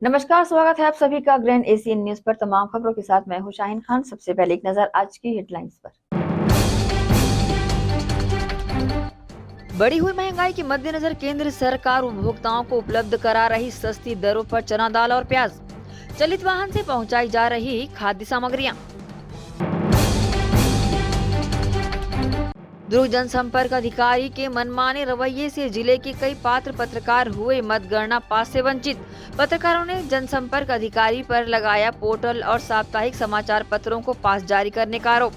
नमस्कार, स्वागत है आप सभी का ग्रैंड एशियन न्यूज पर। तमाम खबरों के साथ मैं हूं शाहीन खान। सबसे पहले एक नजर आज की हेडलाइंस पर। बढ़ी हुई महंगाई के मद्देनजर केंद्र सरकार उपभोक्ताओं को उपलब्ध करा रही सस्ती दरों पर चना दाल और प्याज। चलित वाहन से पहुंचाई जा रही खाद्य सामग्रियां। दुर्ग जनसंपर्क अधिकारी के मनमाने रवैये से जिले के कई पात्र पत्रकार हुए मतगणना पास से वंचित। पत्रकारों ने जनसंपर्क अधिकारी पर लगाया पोर्टल और साप्ताहिक समाचार पत्रों को पास जारी करने का आरोप।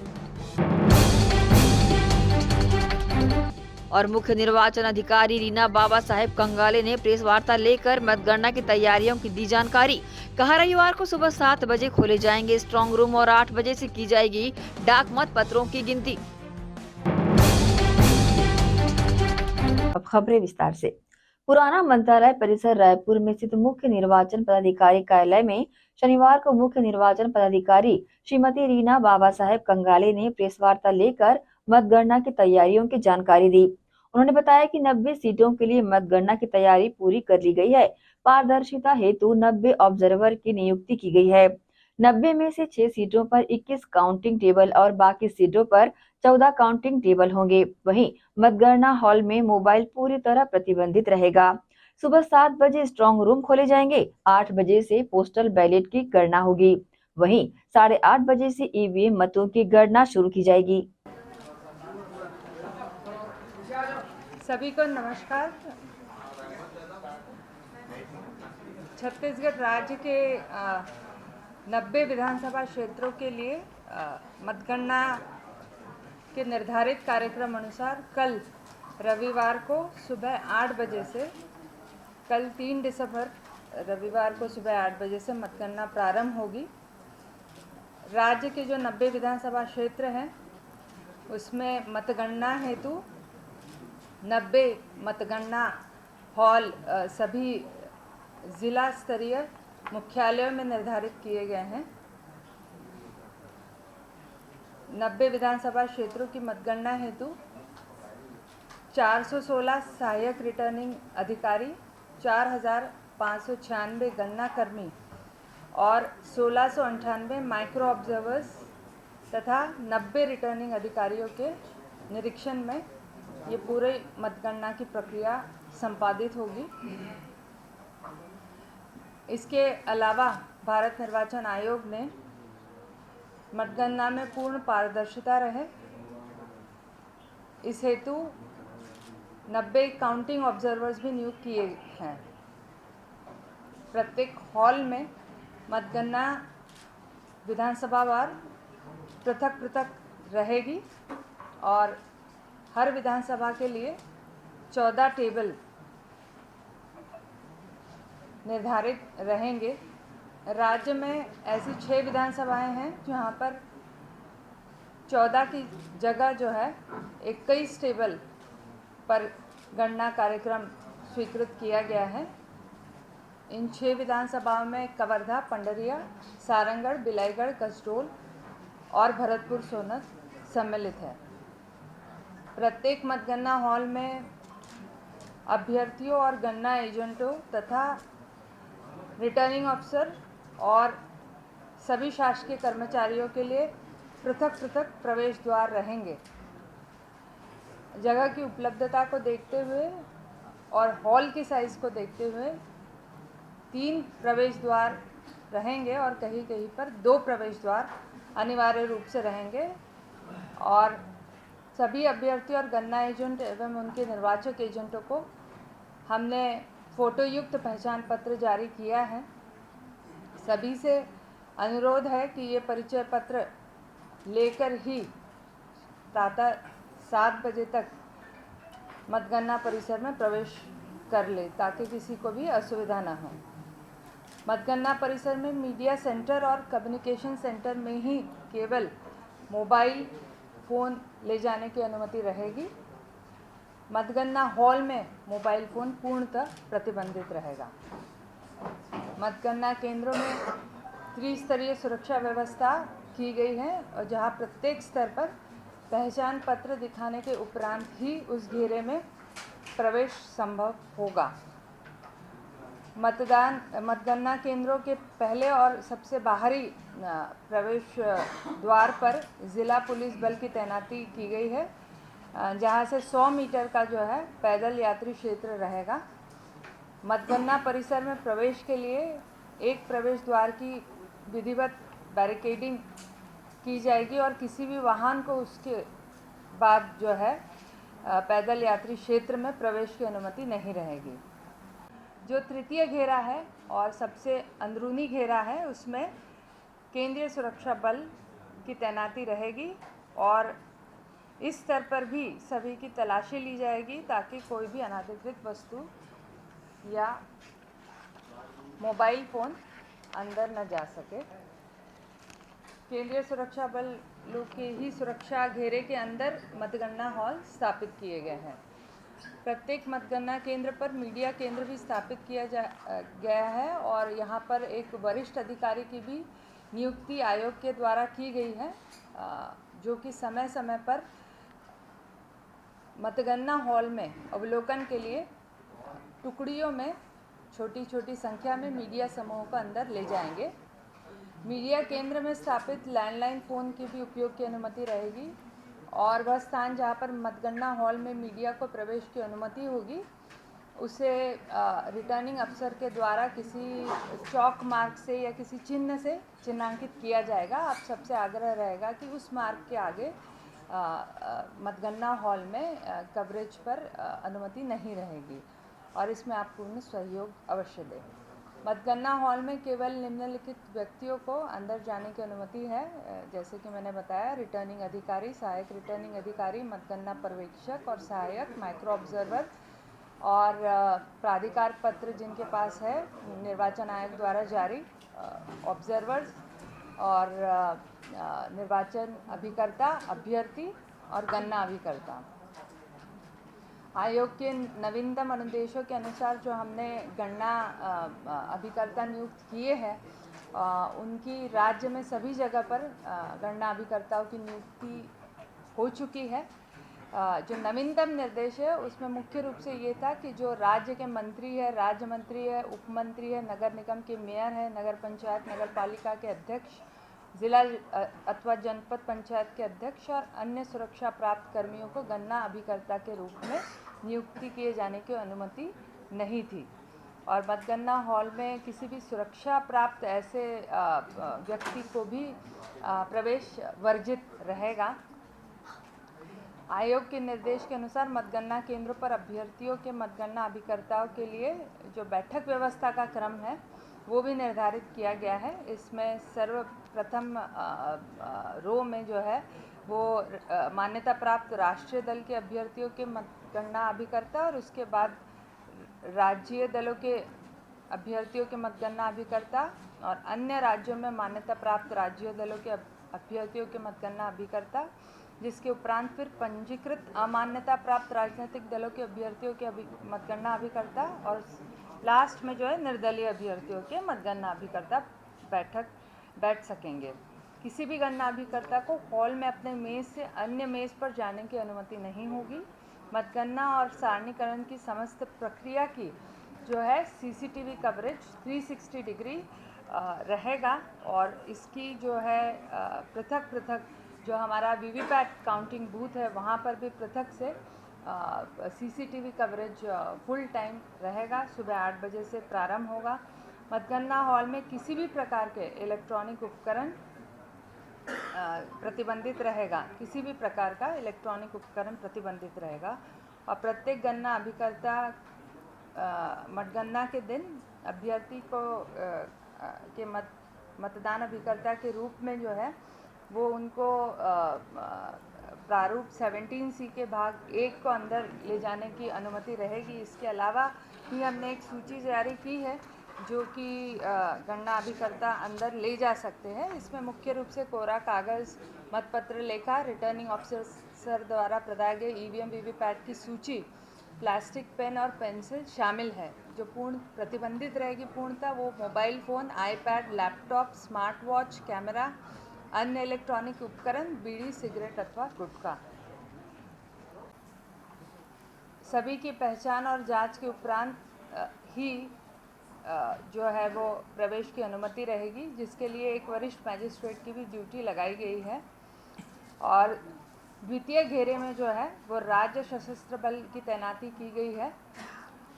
और मुख्य निर्वाचन अधिकारी रीना बाबा साहेब कंगाले ने प्रेस वार्ता लेकर मतगणना की तैयारियों की दी जानकारी। कहा, रविवार को सुबह 7 बजे खोले जाएंगे स्ट्रांग रूम और 8 बजे से की जाएगी डाक मत पत्रों की गिनती। अब खबरें विस्तार से। पुराना मंत्रालय परिसर रायपुर में स्थित मुख्य निर्वाचन पदाधिकारी कार्यालय में शनिवार को मुख्य निर्वाचन पदाधिकारी श्रीमती रीना बाबा साहेब कंगाले ने प्रेस वार्ता लेकर मतगणना की तैयारियों की जानकारी दी। उन्होंने बताया कि 90 सीटों के लिए मतगणना की तैयारी पूरी कर ली गई है। पारदर्शिता हेतु 90 ऑब्जर्वर की नियुक्ति की गई है। 90 में से 6 सीटों पर 21 काउंटिंग टेबल और बाकी सीटों पर 14 काउंटिंग टेबल होंगे। वहीं मतगणना हॉल में मोबाइल पूरी तरह प्रतिबंधित रहेगा। सुबह 7 बजे स्ट्रांग रूम खोले जाएंगे। 8 बजे से पोस्टल बैलेट की गणना होगी। वहीं 8:30 बजे से ईवीएम मतों की गणना शुरू की जाएगी। सभी को नमस्कार। छत्तीसगढ़ राज्य के 90 विधानसभा क्षेत्रों के लिए मतगणना के निर्धारित कार्यक्रम अनुसार कल रविवार को सुबह 8 बजे से, कल 3 दिसंबर रविवार को सुबह 8 बजे से मतगणना प्रारंभ होगी। राज्य के जो 90 विधानसभा क्षेत्र हैं उसमें मतगणना हेतु 90 मतगणना हॉल सभी जिला स्तरीय मुख्यालयों में निर्धारित किए गए हैं। 90 विधानसभा क्षेत्रों की मतगणना हेतु 416 सहायक रिटर्निंग अधिकारी, 4,596 गणना कर्मी और 1698 माइक्रो ऑब्जर्वर्स तथा 90 रिटर्निंग अधिकारियों के निरीक्षण में ये पूरे मतगणना की प्रक्रिया संपादित होगी। इसके अलावा भारत निर्वाचन आयोग ने मतगणना में पूर्ण पारदर्शिता रहे, इस हेतु 90 काउंटिंग ऑब्जर्वर्स भी नियुक्त किए हैं। प्रत्येक हॉल में मतगणना विधानसभावार पृथक पृथक रहेगी और हर विधानसभा के लिए 14 टेबल निर्धारित रहेंगे। राज्य में ऐसी 6 विधानसभाएं हैं जहां पर 14 की जगह जो है 21 टेबल पर गणना कार्यक्रम स्वीकृत किया गया है। इन 6 विधानसभाओं में कवर्धा, पंडरिया, सारंगढ़, बिलाईगढ़, कसडोल और भरतपुर सोनत सम्मिलित है। प्रत्येक मतगणना हॉल में अभ्यर्थियों और गणना एजेंटों तथा रिटर्निंग अफसर और सभी शासकीय कर्मचारियों के लिए पृथक पृथक प्रवेश द्वार रहेंगे। जगह की उपलब्धता को देखते हुए और हॉल की साइज़ को देखते हुए 3 प्रवेश द्वार रहेंगे और कहीं कहीं पर 2 प्रवेश द्वार अनिवार्य रूप से रहेंगे। और सभी अभ्यर्थी और गणना एजेंट एवं उनके निर्वाचक एजेंटों को हमने फ़ोटोयुक्त पहचान पत्र जारी किया है। सभी से अनुरोध है कि ये परिचय पत्र लेकर ही प्रातः 7 बजे तक मतगणना परिसर में प्रवेश कर ले ताकि किसी को भी असुविधा न हो। मतगणना परिसर में मीडिया सेंटर और कम्युनिकेशन सेंटर में ही केवल मोबाइल फ़ोन ले जाने की अनुमति रहेगी। मतगणना हॉल में मोबाइल फ़ोन पूर्णतः प्रतिबंधित रहेगा। मतगणना केंद्रों में त्रिस्तरीय सुरक्षा व्यवस्था की गई है और जहां प्रत्येक स्तर पर पहचान पत्र दिखाने के उपरांत ही उस घेरे में प्रवेश संभव होगा। मतगणना केंद्रों के पहले और सबसे बाहरी प्रवेश द्वार पर ज़िला पुलिस बल की तैनाती की गई है, जहां से 100 मीटर का जो है पैदल यात्री क्षेत्र रहेगा। मतगणना परिसर में प्रवेश के लिए एक प्रवेश द्वार की विधिवत बैरिकेडिंग की जाएगी और किसी भी वाहन को उसके बाद जो है पैदल यात्री क्षेत्र में प्रवेश की अनुमति नहीं रहेगी। जो तृतीय घेरा है और सबसे अंदरूनी घेरा है, उसमें केंद्रीय सुरक्षा बल की तैनाती रहेगी और इस स्तर पर भी सभी की तलाशी ली जाएगी ताकि कोई भी अनाधिकृत वस्तु या मोबाइल फ़ोन अंदर न जा सके। केंद्रीय सुरक्षा बल लोग के ही सुरक्षा घेरे के अंदर मतगणना हॉल स्थापित किए गए हैं। प्रत्येक मतगणना केंद्र पर मीडिया केंद्र भी स्थापित किया गया है और यहाँ पर एक वरिष्ठ अधिकारी की भी नियुक्ति आयोग के द्वारा की गई है, जो कि समय समय पर मतगणना हॉल में अवलोकन के लिए टुकड़ियों में छोटी छोटी संख्या में मीडिया समूहों को अंदर ले जाएंगे। मीडिया केंद्र में स्थापित लैंडलाइन फ़ोन के भी उपयोग की अनुमति रहेगी और वह स्थान जहां पर मतगणना हॉल में मीडिया को प्रवेश की अनुमति होगी उसे रिटर्निंग अफसर के द्वारा किसी चौक मार्क से या किसी चिन्ह से चिन्हांकित किया जाएगा। आप सबसे आग्रह रहेगा कि उस मार्क के आगे मतगणना हॉल में कवरेज पर अनुमति नहीं रहेगी और इसमें आप पूर्ण सहयोग अवश्य दें। मतगणना हॉल में केवल निम्नलिखित व्यक्तियों को अंदर जाने की अनुमति है, जैसे कि मैंने बताया, रिटर्निंग अधिकारी, सहायक रिटर्निंग अधिकारी, मतगणना पर्यवेक्षक और सहायक, माइक्रो ऑब्जर्वर और प्राधिकार पत्र जिनके पास है निर्वाचन आयोग द्वारा जारी, ऑब्जर्वर्स और निर्वाचन अभिकर्ता, अभ्यर्थी और गणना अभिकर्ता। आयोग के नवीनतम अनुदेशों के अनुसार जो हमने गणना अभिकर्ता नियुक्त किए हैं, उनकी राज्य में सभी जगह पर गणना अभिकर्ताओं की नियुक्ति हो चुकी है। जो नवीनतम निर्देश है उसमें मुख्य रूप से ये था कि जो राज्य के मंत्री है, राज्य मंत्री है, उप मंत्री है, नगर निगम के मेयर है, नगर पंचायत, नगर पालिका के अध्यक्ष, जिला अथवा जनपद पंचायत के अध्यक्ष और अन्य सुरक्षा प्राप्त कर्मियों को गणना अभिकर्ता के रूप में नियुक्ति किए जाने की अनुमति नहीं थी और मतगणना हॉल में किसी भी सुरक्षा प्राप्त ऐसे व्यक्ति को भी प्रवेश वर्जित रहेगा। आयोग के निर्देश के अनुसार मतगणना केंद्रों पर अभ्यर्थियों के मतगणना अभिकर्ताओं के लिए जो बैठक व्यवस्था का क्रम है वो भी निर्धारित किया गया है। इसमें सर्वप्रथम रो में जो है वो मान्यता प्राप्त राष्ट्रीय दल के अभ्यर्थियों के मतगणना अभिकर्ता और उसके बाद राज्य दलों के अभ्यर्थियों के मतगणना अभिकर्ता और अन्य राज्यों में मान्यता प्राप्त राज्य दलों के अभ्यर्थियों के मतगणना अभिकर्ता, जिसके उपरांत फिर पंजीकृत अमान्यता प्राप्त राजनीतिक दलों के अभ्यर्थियों के मतगणना अभिकर्ता और लास्ट में जो है निर्दलीय अभ्यर्थियों के मतगणना अभिकर्ता बैठ सकेंगे। किसी भी गणना अभिकर्ता को हॉल में अपने मेज़ से अन्य मेज़ पर जाने की अनुमति नहीं होगी। मतगणना और सारणीकरण की समस्त प्रक्रिया की जो है सीसीटीवी कवरेज 360 डिग्री रहेगा और इसकी जो है पृथक पृथक जो हमारा वीवीपैट काउंटिंग बूथ है वहाँ पर भी पृथक से सीसीटीवी कवरेज फुल टाइम रहेगा। सुबह 8 बजे से प्रारंभ होगा। मतगणना हॉल में किसी भी प्रकार के इलेक्ट्रॉनिक उपकरण प्रतिबंधित रहेगा, किसी भी प्रकार का इलेक्ट्रॉनिक उपकरण प्रतिबंधित रहेगा और प्रत्येक गणना अभिकर्ता मतगणना के दिन अभ्यर्थी को के मतदान अभिकर्ता के रूप में जो है वो उनको प्रारूप 17C के भाग 1 को अंदर ले जाने की अनुमति रहेगी। इसके अलावा भी हमने एक सूची जारी की है जो कि गणना अभिकर्ता अंदर ले जा सकते हैं। इसमें मुख्य रूप से कोरा कागज़, मतपत्र लेखा, रिटर्निंग ऑफिसर द्वारा प्रदाए गए ईवीएम वीवीपैट की सूची, प्लास्टिक पेन और पेंसिल शामिल है। जो पूर्ण प्रतिबंधित रहेगी पूर्णतः वो mobile phone, iPad, laptop, smart watch, camera, अन्य इलेक्ट्रॉनिक उपकरण, बीड़ी, सिगरेट अथवा गुटखा। सभी की पहचान और जांच के उपरांत ही जो है वो प्रवेश की अनुमति रहेगी, जिसके लिए एक वरिष्ठ मैजिस्ट्रेट की भी ड्यूटी लगाई गई है। और द्वितीय घेरे में जो है वो राज्य सशस्त्र बल की तैनाती की गई है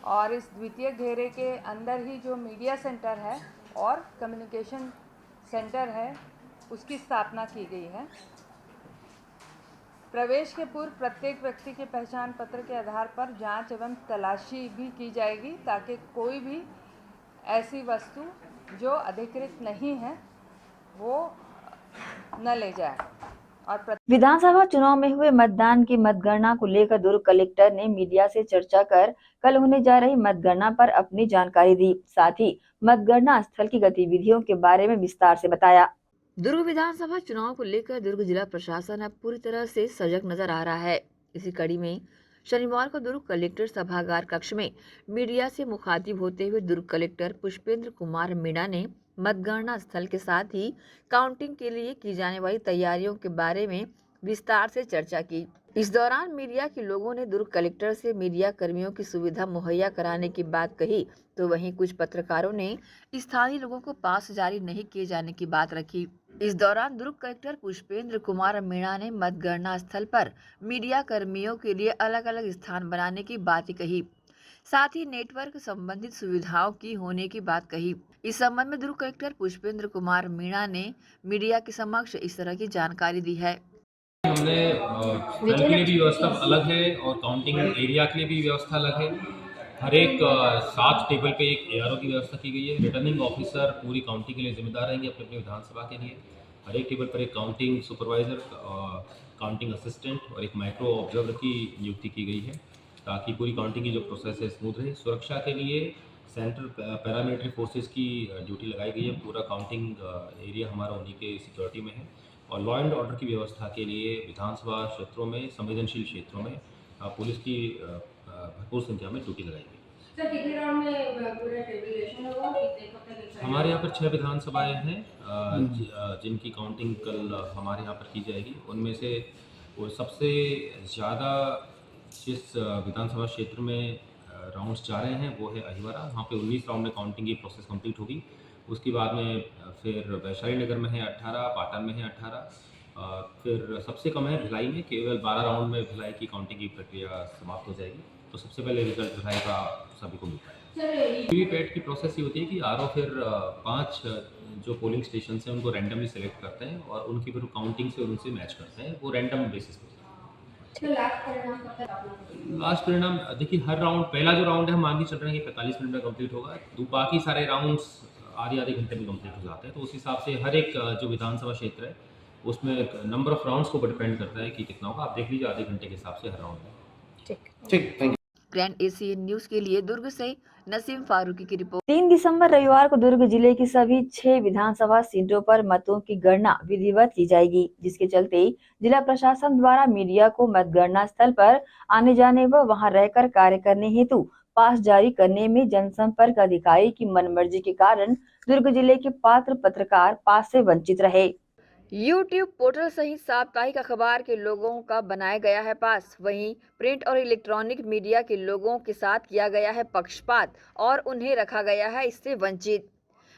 और इस द्वितीय घेरे के अंदर ही जो मीडिया सेंटर है और कम्युनिकेशन सेंटर है उसकी स्थापना की गई है। प्रवेश के पूर्व प्रत्येक व्यक्ति के पहचान पत्र के आधार पर जांच एवं तलाशी भी की जाएगी ताकि कोई भी ऐसी वस्तु जो अधिकृत नहीं है वो न ले जाए। और विधानसभा चुनाव में हुए मतदान की मतगणना को लेकर दुर्ग कलेक्टर ने मीडिया से चर्चा कर कल होने जा रही मतगणना पर अपनी जानकारी दी। साथ ही मतगणना स्थल की गतिविधियों के बारे में विस्तार से बताया। दुर्ग विधानसभा चुनाव को लेकर दुर्ग जिला प्रशासन अब पूरी तरह से सजग नजर आ रहा है। इसी कड़ी में शनिवार को दुर्ग कलेक्टर सभागार कक्ष में मीडिया से मुखातिब होते हुए दुर्ग कलेक्टर पुष्पेंद्र कुमार मीणा ने मतगणना स्थल के साथ ही काउंटिंग के लिए की जाने वाली तैयारियों के बारे में विस्तार से चर्चा की। इस दौरान मीडिया के लोगों ने दुर्ग कलेक्टर से मीडिया कर्मियों की सुविधा मुहैया कराने की बात कही, तो वहीं कुछ पत्रकारों ने स्थानीय लोगों को पास जारी नहीं किए जाने की बात रखी। इस दौरान दुर्ग कलेक्टर पुष्पेंद्र कुमार मीणा ने मतगणना स्थल पर मीडिया कर्मियों के लिए अलग अलग स्थान बनाने की बात कही, साथ ही नेटवर्क संबंधित सुविधाओं की होने की बात कही। इस संबंध में दुर्ग कलेक्टर पुष्पेंद्र कुमार मीणा ने मीडिया के समक्ष इस तरह की जानकारी दी है। हमने स्थल के लिए भी व्यवस्था अलग है और काउंटिंग एरिया के लिए भी व्यवस्था अलग है। हर एक 7 टेबल पे एक ARO की व्यवस्था की गई है। रिटर्निंग ऑफिसर पूरी काउंटिंग के लिए जिम्मेदार रहेंगे अपने अपने विधानसभा के लिए। हर एक टेबल पर एक काउंटिंग सुपरवाइजर, काउंटिंग असिस्टेंट और एक माइक्रो ऑब्जर्वर की नियुक्ति की गई है ताकि पूरी काउंटिंग की जो प्रोसेस है स्मूथ रहे। सुरक्षा के लिए सेंट्रल पैरामिलिट्री फोर्सेस की ड्यूटी लगाई गई है। पूरा काउंटिंग एरिया हमारा उन्हीं के सिक्योरिटी में है और लॉ एंड ऑर्डर की व्यवस्था के लिए विधानसभा क्षेत्रों में, संवेदनशील क्षेत्रों में पुलिस की भरपूर संख्या में ड्यूटी लगाई गई। सर कितने राउंड में पूरा टेबुलेशन होगा, कितने कब तक exam हमारे यहाँ पर 6 विधानसभाएं हैं जिनकी काउंटिंग कल हमारे यहाँ पर की जाएगी। उनमें से वो सबसे ज़्यादा जिस विधानसभा क्षेत्र में राउंड्स जा रहे हैं वो है अहिवारा। वहाँ पे 19 राउंड में काउंटिंग की प्रोसेस कंप्लीट होगी। उसके बाद में फिर वैशाली नगर में है 18, पाटन में है 18, फिर सबसे कम है भिलाई में, केवल 12 राउंड में भिलाई की काउंटिंग की प्रक्रिया समाप्त हो जाएगी। तो सबसे पहले रिजल्ट भिलाई का सभी को मिलता है। वीवीपैट की प्रोसेस ये होती है कि RO फिर 5 जो पोलिंग स्टेशन हैं उनको रैंडमली सेलेक्ट करते हैं और उनकी फिर काउंटिंग से उनसे मैच करते हैं। वो रैंडम बेसिस पे। तो लास्ट परिणाम कब तक आप लोग को? लास्ट परिणाम देखिए, हर राउंड, पहला जो राउंड है हम मान के चल रहे हैं कि 45 मिनट में कंप्लीट होगा। बाकी सारे राउंड्स आधे घंटे में कंप्लीट हो जाते हैं। तो उस हिसाब से हर एक जो विधानसभा क्षेत्र है उसमें नंबर ऑफ राउंड्स को डिपेंड करता है कि कितना होगा। आप देख लीजिए, आधे घंटे के हिसाब से हर राउंड में। ठीक, thank you. Grand ACN news के लिए दुर्ग से नसीम फारूकी की रिपोर्ट। 3 दिसंबर रविवार को दुर्ग जिले की सभी 6 विधानसभा सीटों पर मतों की गणना विधिवत की जाएगी, जिसके चलते जिला प्रशासन द्वारा मीडिया को मतगणना स्थल पर आने जाने व वहां रहकर कार्य करने हेतु पास जारी करने में जनसंपर्क अधिकारी की मनमर्जी के कारण दुर्ग जिले के पात्र पत्रकार पास से वंचित रहे। YouTube पोर्टल सहित साप्ताहिक अखबार के लोगों का बनाया गया है पास, वहीं प्रिंट और इलेक्ट्रॉनिक मीडिया के लोगों के साथ किया गया है पक्षपात और उन्हें रखा गया है इससे वंचित।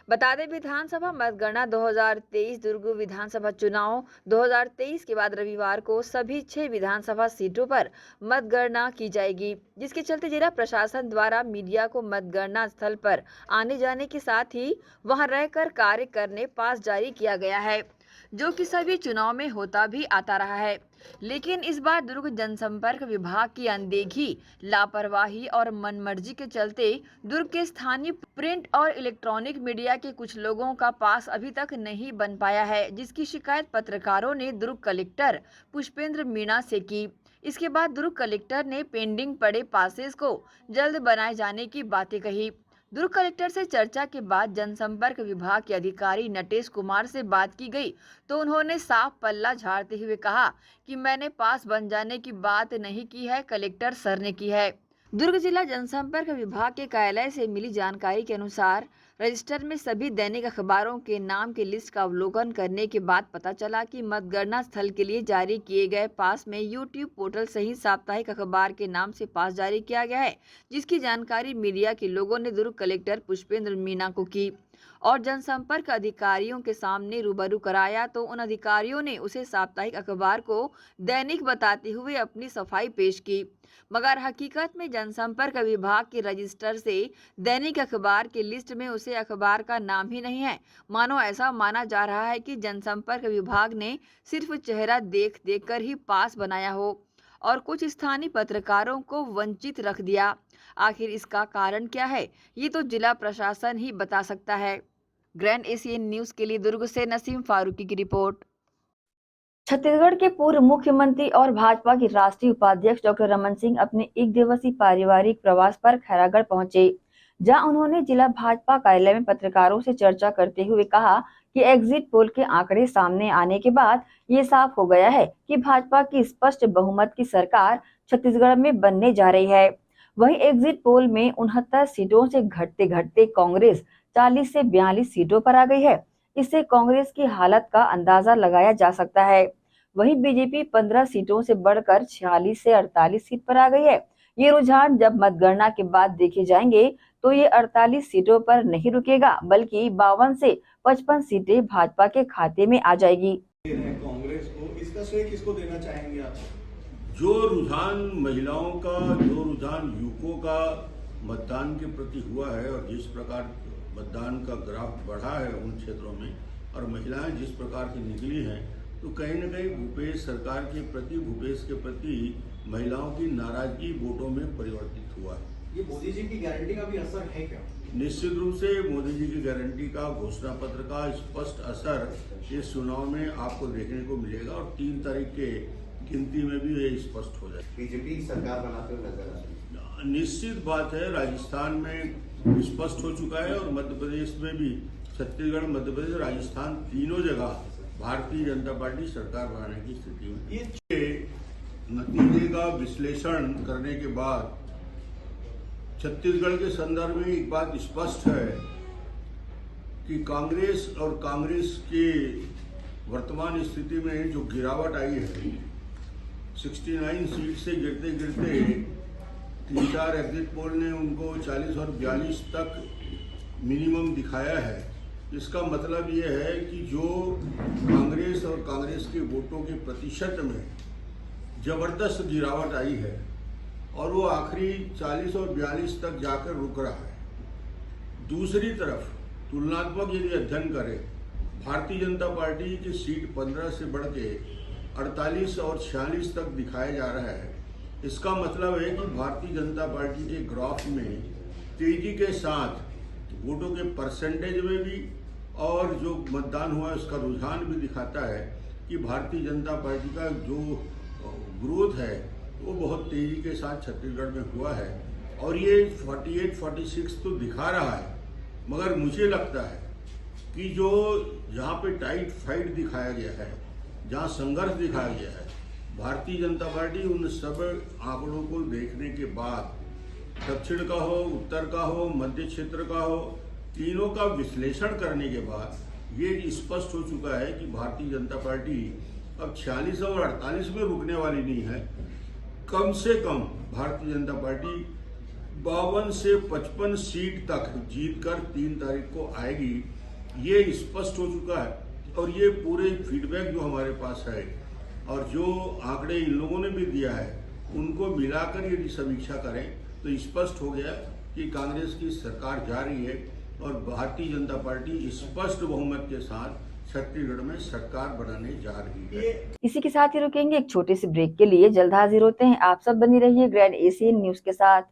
बता दें, विधानसभा मतगणना 2023 दुर्ग विधानसभा चुनाव 2023 के बाद रविवार को सभी 6 विधानसभा सीटों पर मतगणना की जाएगी, जिसके चलते जिला प्रशासन द्वारा मीडिया को मतगणना स्थल पर आने जाने के साथ ही वहां रहकर कार्य करने पास जारी किया गया है, जो कि सभी चुनाव में होता भी आता रहा है। लेकिन इस बार दुर्ग जनसंपर्क विभाग की अनदेखी, लापरवाही और मनमर्जी के चलते दुर्ग के स्थानीय प्रिंट और इलेक्ट्रॉनिक मीडिया के कुछ लोगों का पास अभी तक नहीं बन पाया है, जिसकी शिकायत पत्रकारों ने दुर्ग कलेक्टर पुष्पेंद्र मीणा से की। इसके बाद दुर्ग कलेक्टर ने पेंडिंग पड़े पासेस को जल्द बनाए जाने की बातें कही। दुर्ग कलेक्टर से चर्चा के बाद जनसंपर्क विभाग के अधिकारी नटेश कुमार से बात की गई, तो उन्होंने साफ पल्ला झाड़ते हुए कहा कि मैंने पास बन जाने की बात नहीं की है, कलेक्टर सर ने की है। दुर्ग जिला जनसंपर्क विभाग के कार्यालय से मिली जानकारी के अनुसार रजिस्टर में सभी दैनिक अखबारों के नाम की लिस्ट का अवलोकन करने के बाद पता चला कि मतगणना स्थल के लिए जारी किए गए पास में यूट्यूब पोर्टल सहित साप्ताहिक अखबार के नाम से पास जारी किया गया है, जिसकी जानकारी मीडिया के लोगों ने दुर्ग कलेक्टर पुष्पेंद्र मीना को की और जनसंपर्क अधिकारियों के सामने रूबरू कराया तो उन अधिकारियों ने उसे साप्ताहिक अखबार को दैनिक बताते हुए अपनी सफाई पेश की, मगर हकीकत में जनसंपर्क विभाग के रजिस्टर से दैनिक अखबार की लिस्ट में उसे अखबार का नाम ही नहीं है। मानो ऐसा माना जा रहा है कि जनसंपर्क विभाग ने सिर्फ चेहरा देख कर ही पास बनाया हो और कुछ स्थानीय पत्रकारों को वंचित रख दिया। आखिर इसका कारण क्या है, ये तो जिला प्रशासन ही बता सकता है। ग्रैंड एशियन न्यूज के लिए दुर्ग से नसीम फारूकी की रिपोर्ट। छत्तीसगढ़ के पूर्व मुख्यमंत्री और भाजपा के राष्ट्रीय उपाध्यक्ष डॉक्टर रमन सिंह अपने एक दिवसीय पारिवारिक प्रवास पर खैरागढ़ पहुंचे, जहां उन्होंने जिला भाजपा कार्यालय में पत्रकारों से चर्चा करते हुए कहा कि एग्जिट पोल के आंकड़े सामने आने के बाद ये साफ हो गया है कि भाजपा की स्पष्ट बहुमत की सरकार छत्तीसगढ़ में बनने जा रही है। वहीं एग्जिट पोल में 69 सीटों से घटते घटते कांग्रेस 40 से 42 सीटों पर आ गई है। इससे कांग्रेस की हालत का अंदाजा लगाया जा सकता है। वहीं बीजेपी 15 सीटों से बढ़कर 46 से 48 सीट पर आ गई है। ये रुझान जब मतगणना के बाद देखे जाएंगे तो ये 48 सीटों पर नहीं रुकेगा, बल्कि 52 से 55 सीटें भाजपा के खाते में आ जाएगी। कांग्रेस को इसका श्रेय किसको देना चाहेंगे आप? जो रुझान महिलाओं का, जो रुझान युवकों का मतदान के प्रति हुआ है और जिस प्रकार मतदान का ग्राफ बढ़ा है उन क्षेत्रों में और महिलाएं जिस प्रकार की निकली हैं, तो कहीं न कहीं भूपेश सरकार के प्रति, भूपेश के प्रति महिलाओं की नाराजगी वोटों में परिवर्तित हुआ है। ये मोदी जी की गारंटी का भी असर है क्या? निश्चित रूप से मोदी जी की गारंटी का, घोषणा पत्र का स्पष्ट असर इस चुनाव में आपको देखने को मिलेगा और 3 तारीख के गिनती में भी ये स्पष्ट हो जाएगा। बीजेपी सरकार बनाते हुए नजर आ रही है। निश्चित बात है, राजस्थान में स्पष्ट हो चुका है और मध्य प्रदेश में भी, छत्तीसगढ़, मध्य प्रदेश, राजस्थान, तीनों जगह भारतीय जनता पार्टी सरकार बनाने की स्थिति में। ये नतीजे का विश्लेषण करने के बाद छत्तीसगढ़ के संदर्भ में एक बात स्पष्ट है कि कांग्रेस और कांग्रेस के वर्तमान स्थिति में जो गिरावट आई है, 69 सीट से गिरते गिरते 3-4 एग्जिट पोल ने उनको 40 और 42 तक मिनिमम दिखाया है। इसका मतलब ये है कि जो कांग्रेस और कांग्रेस के वोटों के प्रतिशत में जबरदस्त गिरावट आई है और वो आखिरी 40 और 42 तक जाकर रुक रहा है। दूसरी तरफ तुलनात्मक यदि अध्ययन करें, भारतीय जनता पार्टी की सीट 15 से बढ़ के 48 और 46 तक दिखाया जा रहा है। इसका मतलब है कि भारतीय जनता पार्टी के ग्राफ में तेजी के साथ वोटों के परसेंटेज में भी और जो मतदान हुआ है उसका रुझान भी दिखाता है कि भारतीय जनता पार्टी का जो ग्रोथ है वो बहुत तेजी के साथ छत्तीसगढ़ में हुआ है और ये 48-46 तो दिखा रहा है, मगर मुझे लगता है कि जो जहाँ पे टाइट फाइट दिखाया गया है, जहाँ संघर्ष दिखाया गया है, भारतीय जनता पार्टी उन सब आंकड़ों को देखने के बाद, दक्षिण का हो, उत्तर का हो, मध्य क्षेत्र का हो, तीनों का विश्लेषण करने के बाद ये स्पष्ट हो चुका है कि भारतीय जनता पार्टी अब 46 और 48 में रुकने वाली नहीं है। कम से कम भारतीय जनता पार्टी 52 से 55 सीट तक जीतकर 3 तारीख को आएगी, ये स्पष्ट हो चुका है। और ये पूरे फीडबैक जो हमारे पास है और जो आंकड़े इन लोगों ने भी दिया है, उनको मिलाकर यदि समीक्षा करें तो स्पष्ट हो गया कि कांग्रेस की सरकार जा रही है और भारतीय जनता पार्टी स्पष्ट बहुमत के साथ छत्तीसगढ़ में सरकार बनाने जा रही है। इसी के साथ ही रुकेंगे एक छोटे से ब्रेक के लिए। जल्द हाजिर होते हैं। आप सब बनी रहिए ग्रैंड एशियन न्यूज के साथ।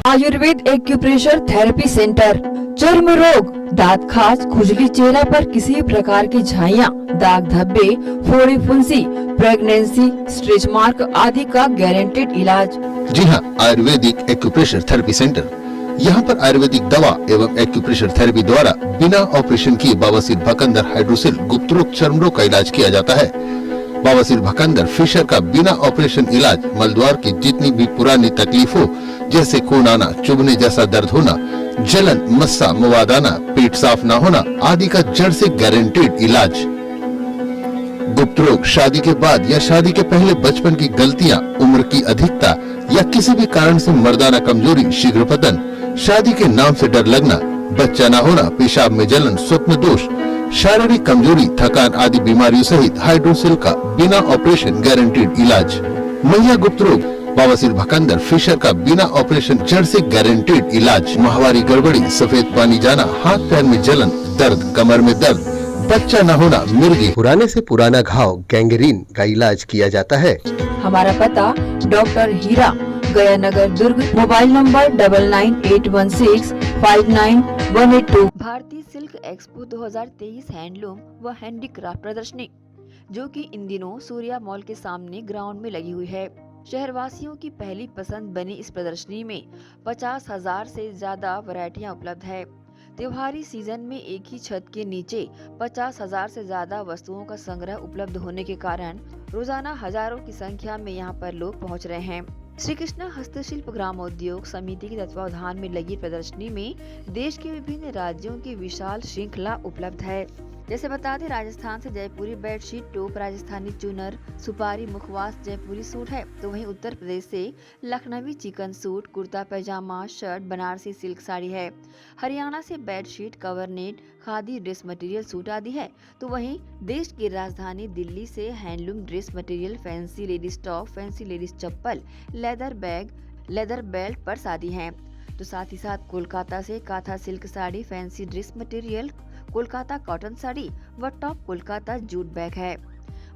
आयुर्वेद एक्यूप्रेशर थेरेपी सेंटर, चर्म रोग, दांत खाज, खुजली, चेहरा पर किसी प्रकार की झाइयाँ, दाग धब्बे, फोड़ी फुंसी, प्रेगनेंसी, स्ट्रेच मार्क आदि का गारंटेड इलाज। जी हाँ, आयुर्वेदिक एक्यूप्रेशर थेरेपी सेंटर। यहाँ पर आयुर्वेदिक दवा एवं एक्यूप्रेशर थेरेपी द्वारा बिना ऑपरेशन किए बवासीर, भकंदर, हाइड्रोसिल, गुप्त रोग, चर्म रोग का इलाज किया जाता है। बवासीर भकंदर फिशर का बिना ऑपरेशन इलाज मलद्वार की जितनी भी पुरानी तकलीफ हो, जैसे खून आना, चुभने जैसा दर्द होना, जलन, मस्सा, मवाद आना, पेट साफ न होना आदि का जड़ से गारंटीड इलाज। गुप्त रोग, शादी के बाद या शादी के पहले बचपन की गलतियां, उम्र की अधिकता या किसी भी कारण से मर्दाना कमजोरी, शीघ्र पतन, शादी के नाम से डर लगना, बच्चा न होना, पेशाब में जलन, स्वप्न दोष, शारीरिक कमजोरी, थकान आदि बीमारियों सहित हाइड्रोसिल का बिना ऑपरेशन गारंटीड इलाज। महिला गुप्त रोग, बवासीर भकंदर फिशर का बिना ऑपरेशन जड़ से गारंटीड इलाज। माहवारी गड़बड़ी, सफेद पानी जाना, हाथ पैर में जलन, दर्द, कमर में दर्द, बच्चा न होना, मिर्गी, पुराने से पुराना घाव, गैंग्रीन का इलाज किया जाता है। हमारा पता डॉक्टर हीरा, गया नगर, दुर्ग। Mobile number 9981659182। भारतीय सिल्क एक्सपो 2023 हैंडलूम व हैंडीक्राफ्ट प्रदर्शनी, जो कि इन दिनों सूर्या मॉल के सामने ग्राउंड में लगी हुई है। शहरवासियों की पहली पसंद बनी इस प्रदर्शनी में 50,000 से ज्यादा वैरायटियां उपलब्ध है। त्योहारी सीजन में एक ही छत के नीचे 50,000 से ज्यादा वस्तुओं का संग्रह उपलब्ध होने के कारण रोजाना हजारों की संख्या में यहां पर लोग पहुंच रहे हैं। श्री कृष्णा हस्तशिल्प ग्रामोद्योग समिति के तत्वावधान में लगी प्रदर्शनी में देश के विभिन्न राज्यों की विशाल श्रृंखला उपलब्ध है। जैसे बता दें, राजस्थान से जयपुरी बेडशीट, टोप, राजस्थानी चुनर, सुपारी मुखवास जयपुरी सूट है, तो वहीं उत्तर प्रदेश से Lakhnavi chikan suit, kurta pyjama, shirt, Banarasi silk sari है। हरियाणा से bedsheet, cover net, khadi dress material suit आदि है, तो वहीं देश की राजधानी दिल्ली से handloom dress material, fancy ladies top, fancy ladies chappal, leather bag, leather belt purse आदि हैं। तो साथ ही साथ कोलकाता से katha silk sari, fancy dress material, Kolkata cotton sari व टॉप कोलकाता जूट बैग है।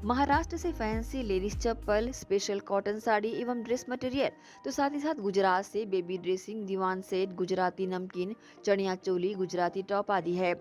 महाराष्ट्र से फैंसी लेडीज चप्पल, स्पेशल कॉटन साड़ी एवं ड्रेस मटेरियल, तो साथ ही साथ गुजरात से बेबी ड्रेसिंग, दीवान सेट, गुजराती नमकीन, चनिया चोली, गुजराती टॉप आदि है।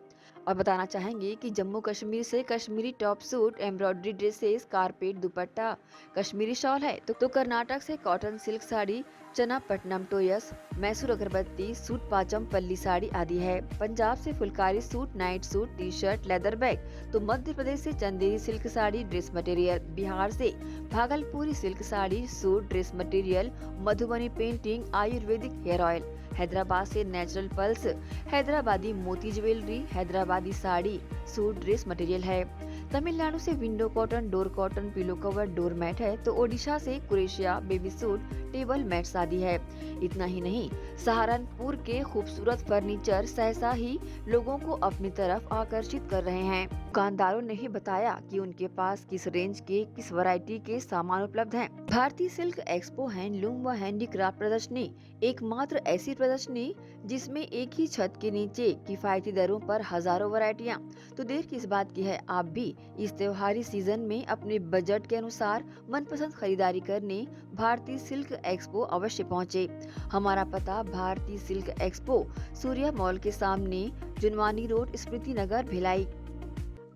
और बताना चाहेंगे कि जम्मू कश्मीर से Kashmiri top suit, embroidery dresses, carpet दुपट्टा, कश्मीरी शॉल है, तो कर्नाटक से कॉटन सिल्क साड़ी, चना पट्टनम टोयस, मैसूर अगरबत्ती, सूट पाचम पल्ली साड़ी आदि है। पंजाब से phulkari suit, night suit, T shirt, leather bag, तो मध्य प्रदेश से Chanderi silk sari, dress material, Bihar से Bhagalpuri silk sari, suit, dress material, Madhubani painting, Ayurvedic hair oil, Hyderabad से नेचुरल पल्स, हैदराबादी मोती jewellery, Hyderabadi sari, suit, dress material है। तमिलनाडु से window cotton, door cotton, pillow cover, door mat है, तो ओडिशा से कुरेशिया, बेबी सूट, टेबल मैट्स आदि है। इतना ही नहीं, सहारनपुर के खूबसूरत फर्नीचर सहसा ही लोगों को अपनी तरफ आकर्षित कर रहे हैं। दुकानदारों ने ही बताया कि उनके पास किस रेंज के, किस वैरायटी के सामान उपलब्ध हैं। भारतीय सिल्क एक्सपो हैंडलूम व हैंडीक्राफ्ट प्रदर्शनी एकमात्र ऐसी प्रदर्शनी जिसमें एक ही छत के नीचे किफायती दरों पर हजारों वैरायटियां। तो देर किस बात की है, आप भी इस त्योहारी सीजन में अपने बजट के अनुसार मनपसंद खरीदारी करने भारतीय सिल्क एक्सपो अवश्य पहुँचे। हमारा पता भारतीय सिल्क एक्सपो सूर्या मॉल के सामने, जुनवानी रोड, स्मृति नगर, भिलाई।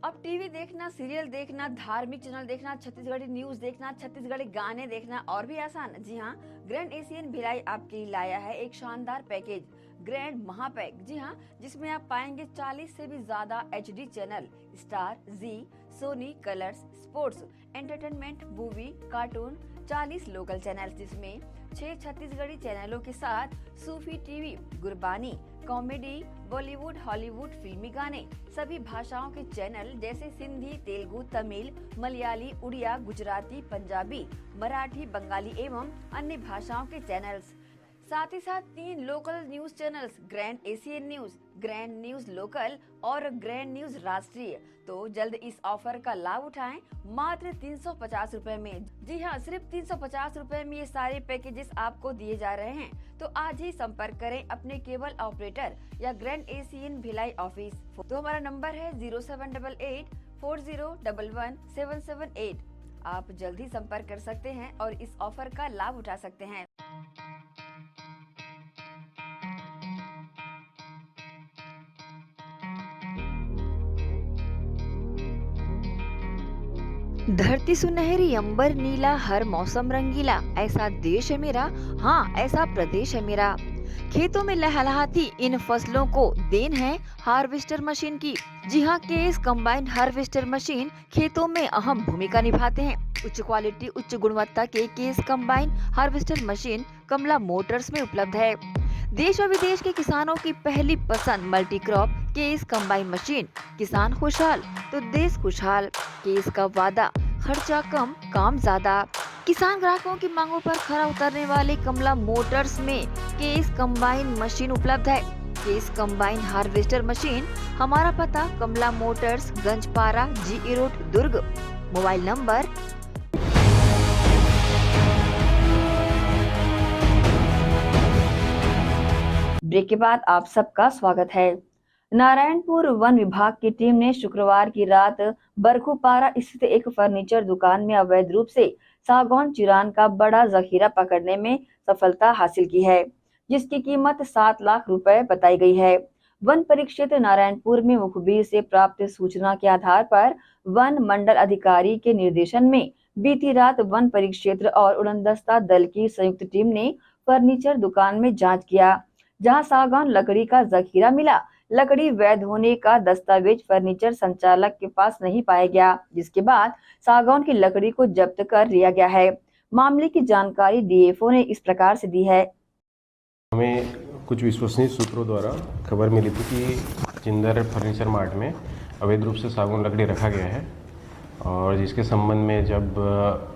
अब टीवी देखना, सीरियल देखना, धार्मिक चैनल देखना, छत्तीसगढ़ी न्यूज देखना, छत्तीसगढ़ी गाने देखना और भी आसान। जी हाँ, ग्रैंड एशियन भिलाई आपके लिए लाया है एक शानदार पैकेज, ग्रैंड महापैक। जी हाँ, जिसमें आप पाएंगे 40 से भी ज्यादा HD channel, star, Zee, Sony, Colors, sports, entertainment, movie, cartoon, 40 local channel, जिसमें 6 छत्तीसगढ़ी चैनलों के साथ Sufi TV, Gurbani, comedy, Bollywood, Hollywood, फिल्मी गाने, सभी भाषाओं के चैनल जैसे सिंधी, तेलुगु, तमिल, मलयाली, उड़िया, गुजराती, पंजाबी, मराठी, बंगाली एवं अन्य भाषाओं के चैनल्स। साथ ही साथ 3 local news channels, grand Asian news, grand news local और ग्रैंड न्यूज राष्ट्रीय। तो जल्द इस ऑफर का लाभ उठाएं मात्र 350 रुपए में। जी हाँ, सिर्फ 350 रुपए में ये सारे पैकेजेस आपको दिए जा रहे हैं। तो आज ही संपर्क करें अपने केबल ऑपरेटर या ग्रैंड एशियन भिलाई ऑफिस। तो हमारा नंबर है 0788 40111778। आप जल्द ही संपर्क कर सकते हैं और इस ऑफर का लाभ उठा सकते हैं। धरती सुनहरी, अंबर नीला, हर मौसम रंगीला, ऐसा देश है मेरा, हाँ ऐसा प्रदेश है मेरा। खेतों में लहलहाती इन फसलों को देन है हार्वेस्टर मशीन की। जी हाँ, केस कंबाइन हार्वेस्टर मशीन खेतों में अहम भूमिका निभाते हैं। उच्च क्वालिटी उच्च गुणवत्ता के केस कंबाइन हार्वेस्टर मशीन कमला मोटर्स में उपलब्ध है। देश और विदेश के किसानों की पहली पसंद multi crop case combine machine. किसान खुशहाल तो देश खुशहाल। केस का वादा, खर्चा कम काम ज्यादा। किसान ग्राहकों की मांगों पर खरा उतरने वाले कमला मोटर्स में केस कंबाइन मशीन उपलब्ध है। Case combine harvester machine. हमारा पता Kamla motors, Ganjpara, GE road, Durg. Mobile number. Break के बाद आप सबका स्वागत है। नारायणपुर वन विभाग की टीम ने शुक्रवार की रात बरखूपारा स्थित एक फर्नीचर दुकान में अवैध रूप से सागौन चिरान का बड़ा जखीरा पकड़ने में सफलता हासिल की है, जिसकी कीमत 7 लाख रुपए बताई गई है। वन परिक्षेत्र नारायणपुर में मुखबिर से प्राप्त सूचना के आधार पर वन मंडल अधिकारी के निर्देशन में बीती रात वन परिक्षेत्र और उड़नदस्ता दल की संयुक्त टीम ने फर्नीचर दुकान में जांच किया, जहां सागौन लकड़ी का जखीरा मिला। लकड़ी वैध होने का दस्तावेज फर्नीचर संचालक के पास नहीं पाया गया, जिसके बाद सागौन की लकड़ी को जब्त कर लिया गया है। मामले की जानकारी DFO ने इस प्रकार से दी है। हमें कुछ विश्वसनीय सूत्रों द्वारा खबर मिली थी कि जिंदर फर्नीचर मार्ट में अवैध रूप से सागौन लकड़ी रखा गया है, और जिसके संबंध में जब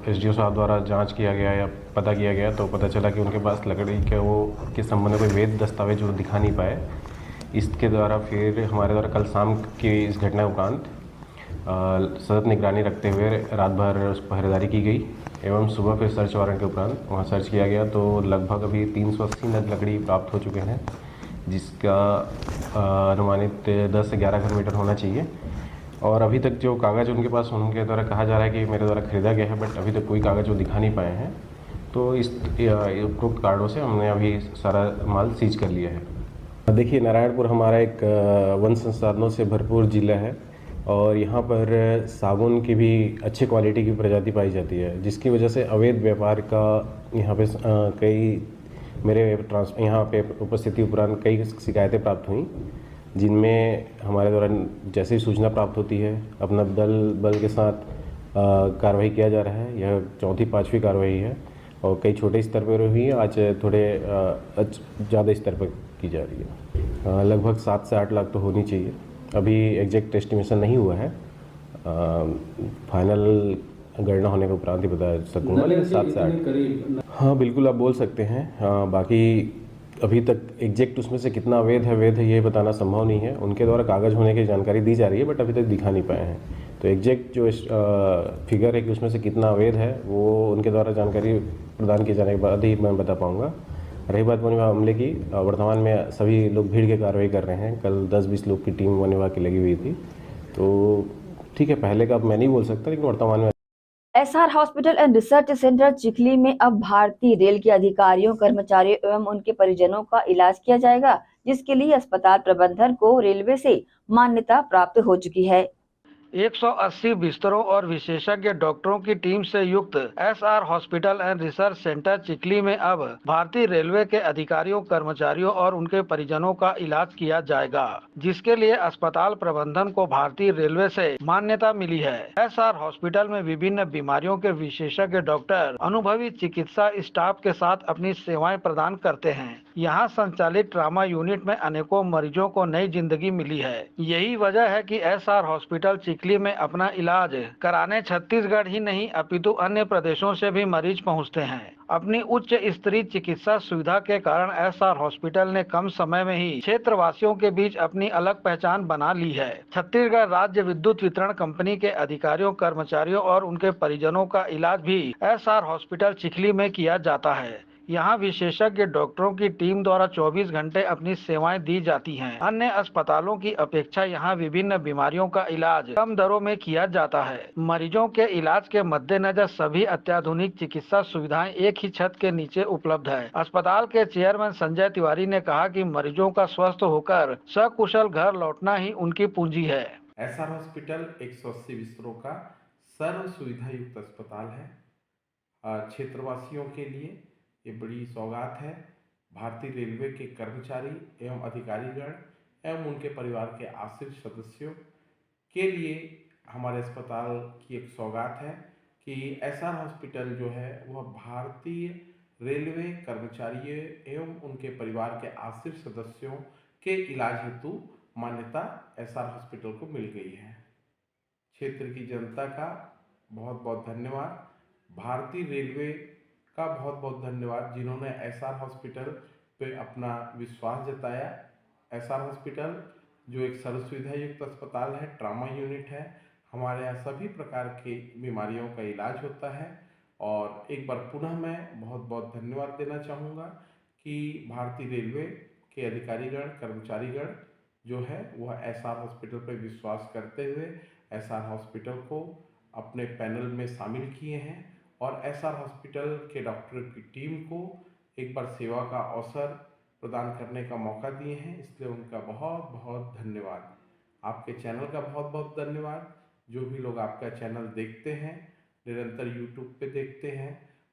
SDO साहब द्वारा जांच किया गया या पता किया गया तो पता चला कि उनके पास लकड़ी के संबंध में कोई वैध दस्तावेज वो दिखा नहीं पाए। इसके द्वारा फिर हमारे द्वारा कल शाम की इस घटना उपरांत सतत निगरानी रखते हुए रात भर पहरेदारी की गई एवं सुबह फिर सर्च वारंट के उपरांत वहाँ सर्च किया गया तो लगभग अभी 380 नग लकड़ी प्राप्त हो चुके हैं, जिसका अनुमानित 10 से 11 घन मीटर होना चाहिए। और अभी तक जो कागज़ उनके पास उनके द्वारा कहा जा रहा है कि मेरे द्वारा खरीदा गया है, बट अभी तक कोई कागज़ वो दिखा नहीं पाए हैं। तो इस उपरोक्त कार्डों से हमने अभी सारा माल सीज कर लिया है। देखिए, नारायणपुर हमारा एक वन संसाधनों से भरपूर ज़िला है और यहाँ पर सागौन की भी अच्छी क्वालिटी की प्रजाति पाई जाती है, जिसकी वजह से अवैध व्यापार का यहाँ पे मेरे यहाँ पे उपस्थिति उपरांत कई शिकायतें प्राप्त हुई, जिनमें हमारे द्वारा जैसे ही सूचना प्राप्त होती है अपना बल के साथ कार्रवाई किया जा रहा है। यह 4वीं-5वीं कार्रवाई है और कई छोटे स्तर पर हुई है, आज थोड़े ज़्यादा स्तर पर की जा रही है। लगभग 7 से 8 लाख तो होनी चाहिए। अभी एग्जैक्ट एस्टिमेशन नहीं हुआ है, फाइनल गणना होने के उपरांत ही बता सकूँगा, लेकिन 7 से 8। हाँ बिल्कुल, आप बोल सकते हैं। बाकी अभी तक एग्जैक्ट उसमें से कितना वैध है ये बताना संभव नहीं है। उनके द्वारा कागज़ होने की जानकारी दी जा रही है, बट अभी तक दिखा नहीं पाए हैं। तो एग्जैक्ट जो फिगर है कि उसमें से कितना वैध है वो उनके द्वारा जानकारी प्रदान किए जाने के बाद ही मैं बता पाऊँगा। रही बात वन विभाग हमले की, वर्तमान में सभी लोग भीड़ के कार्रवाई कर रहे हैं। कल 10-20 लोग की टीम वन विभाग की लगी हुई थी, तो ठीक है, पहले का अब मैं नहीं बोल सकता, लेकिन वर्तमान में SR hospital and research centre Chikhli में अब भारतीय रेल के अधिकारियों, कर्मचारियों एवं उनके परिजनों का इलाज किया जाएगा, जिसके लिए अस्पताल प्रबंधन को रेलवे से मान्यता प्राप्त हो चुकी है। 180 बिस्तरों और विशेषज्ञ डॉक्टरों की टीम से युक्त SR hospital and research centre Chikhli में अब भारतीय रेलवे के अधिकारियों, कर्मचारियों और उनके परिजनों का इलाज किया जाएगा, जिसके लिए अस्पताल प्रबंधन को भारतीय रेलवे से मान्यता मिली है। SR हॉस्पिटल में विभिन्न बीमारियों के विशेषज्ञ डॉक्टर अनुभवी चिकित्सा स्टाफ के साथ अपनी सेवाएं प्रदान करते हैं। यहाँ संचालित ट्रामा यूनिट में अनेकों मरीजों को नई जिंदगी मिली है। यही वजह है कि SR हॉस्पिटल चिखली में अपना इलाज कराने छत्तीसगढ़ ही नहीं अपितु अन्य प्रदेशों से भी मरीज पहुँचते हैं। अपनी उच्च स्तरीय चिकित्सा सुविधा के कारण SR हॉस्पिटल ने कम समय में ही क्षेत्रवासियों के बीच अपनी अलग पहचान बना ली है। छत्तीसगढ़ राज्य विद्युत वितरण कंपनी के अधिकारियों, कर्मचारियों और उनके परिजनों का इलाज भी SR हॉस्पिटल चिखली में किया जाता है। यहाँ विशेषज्ञ डॉक्टरों की टीम द्वारा 24 घंटे अपनी सेवाएं दी जाती हैं। अन्य अस्पतालों की अपेक्षा यहाँ विभिन्न बीमारियों का इलाज कम दरों में किया जाता है। मरीजों के इलाज के मद्देनजर सभी अत्याधुनिक चिकित्सा सुविधाएं एक ही छत के नीचे उपलब्ध है। अस्पताल के चेयरमैन संजय तिवारी ने कहा कि मरीजों का स्वस्थ होकर सकुशल घर लौटना ही उनकी पूंजी है। SR हॉस्पिटल 180 बिस्तरों का सर्व सुविधा युक्त अस्पताल है। क्षेत्रवासियों के लिए ये बड़ी सौगात है। भारतीय रेलवे के कर्मचारी एवं अधिकारीगण एवं उनके परिवार के आश्रित सदस्यों के लिए हमारे अस्पताल की एक सौगात है कि एसआर हॉस्पिटल जो है वह भारतीय रेलवे कर्मचारियों एवं उनके परिवार के आश्रित सदस्यों के इलाज हेतु मान्यता एसआर हॉस्पिटल को मिल गई है। क्षेत्र की जनता का बहुत बहुत धन्यवाद, भारतीय रेलवे का बहुत बहुत धन्यवाद जिन्होंने एसआर हॉस्पिटल पे अपना विश्वास जताया। एसआर हॉस्पिटल जो एक सर्व सुविधा युक्त अस्पताल है, ट्रामा यूनिट है, हमारे यहाँ सभी प्रकार की बीमारियों का इलाज होता है। और एक बार पुनः मैं बहुत बहुत धन्यवाद देना चाहूँगा कि भारतीय रेलवे के अधिकारीगण कर्मचारीगण जो है वह एसआर हॉस्पिटल पर विश्वास करते हुए एसआर हॉस्पिटल को अपने पैनल में शामिल किए हैं और एसआर हॉस्पिटल के डॉक्टरों की टीम को एक बार सेवा का अवसर प्रदान करने का मौका दिए हैं, इसलिए उनका बहुत बहुत धन्यवाद। आपके चैनल का बहुत बहुत धन्यवाद। जो भी लोग आपका चैनल देखते हैं, निरंतर यूट्यूब पे देखते हैं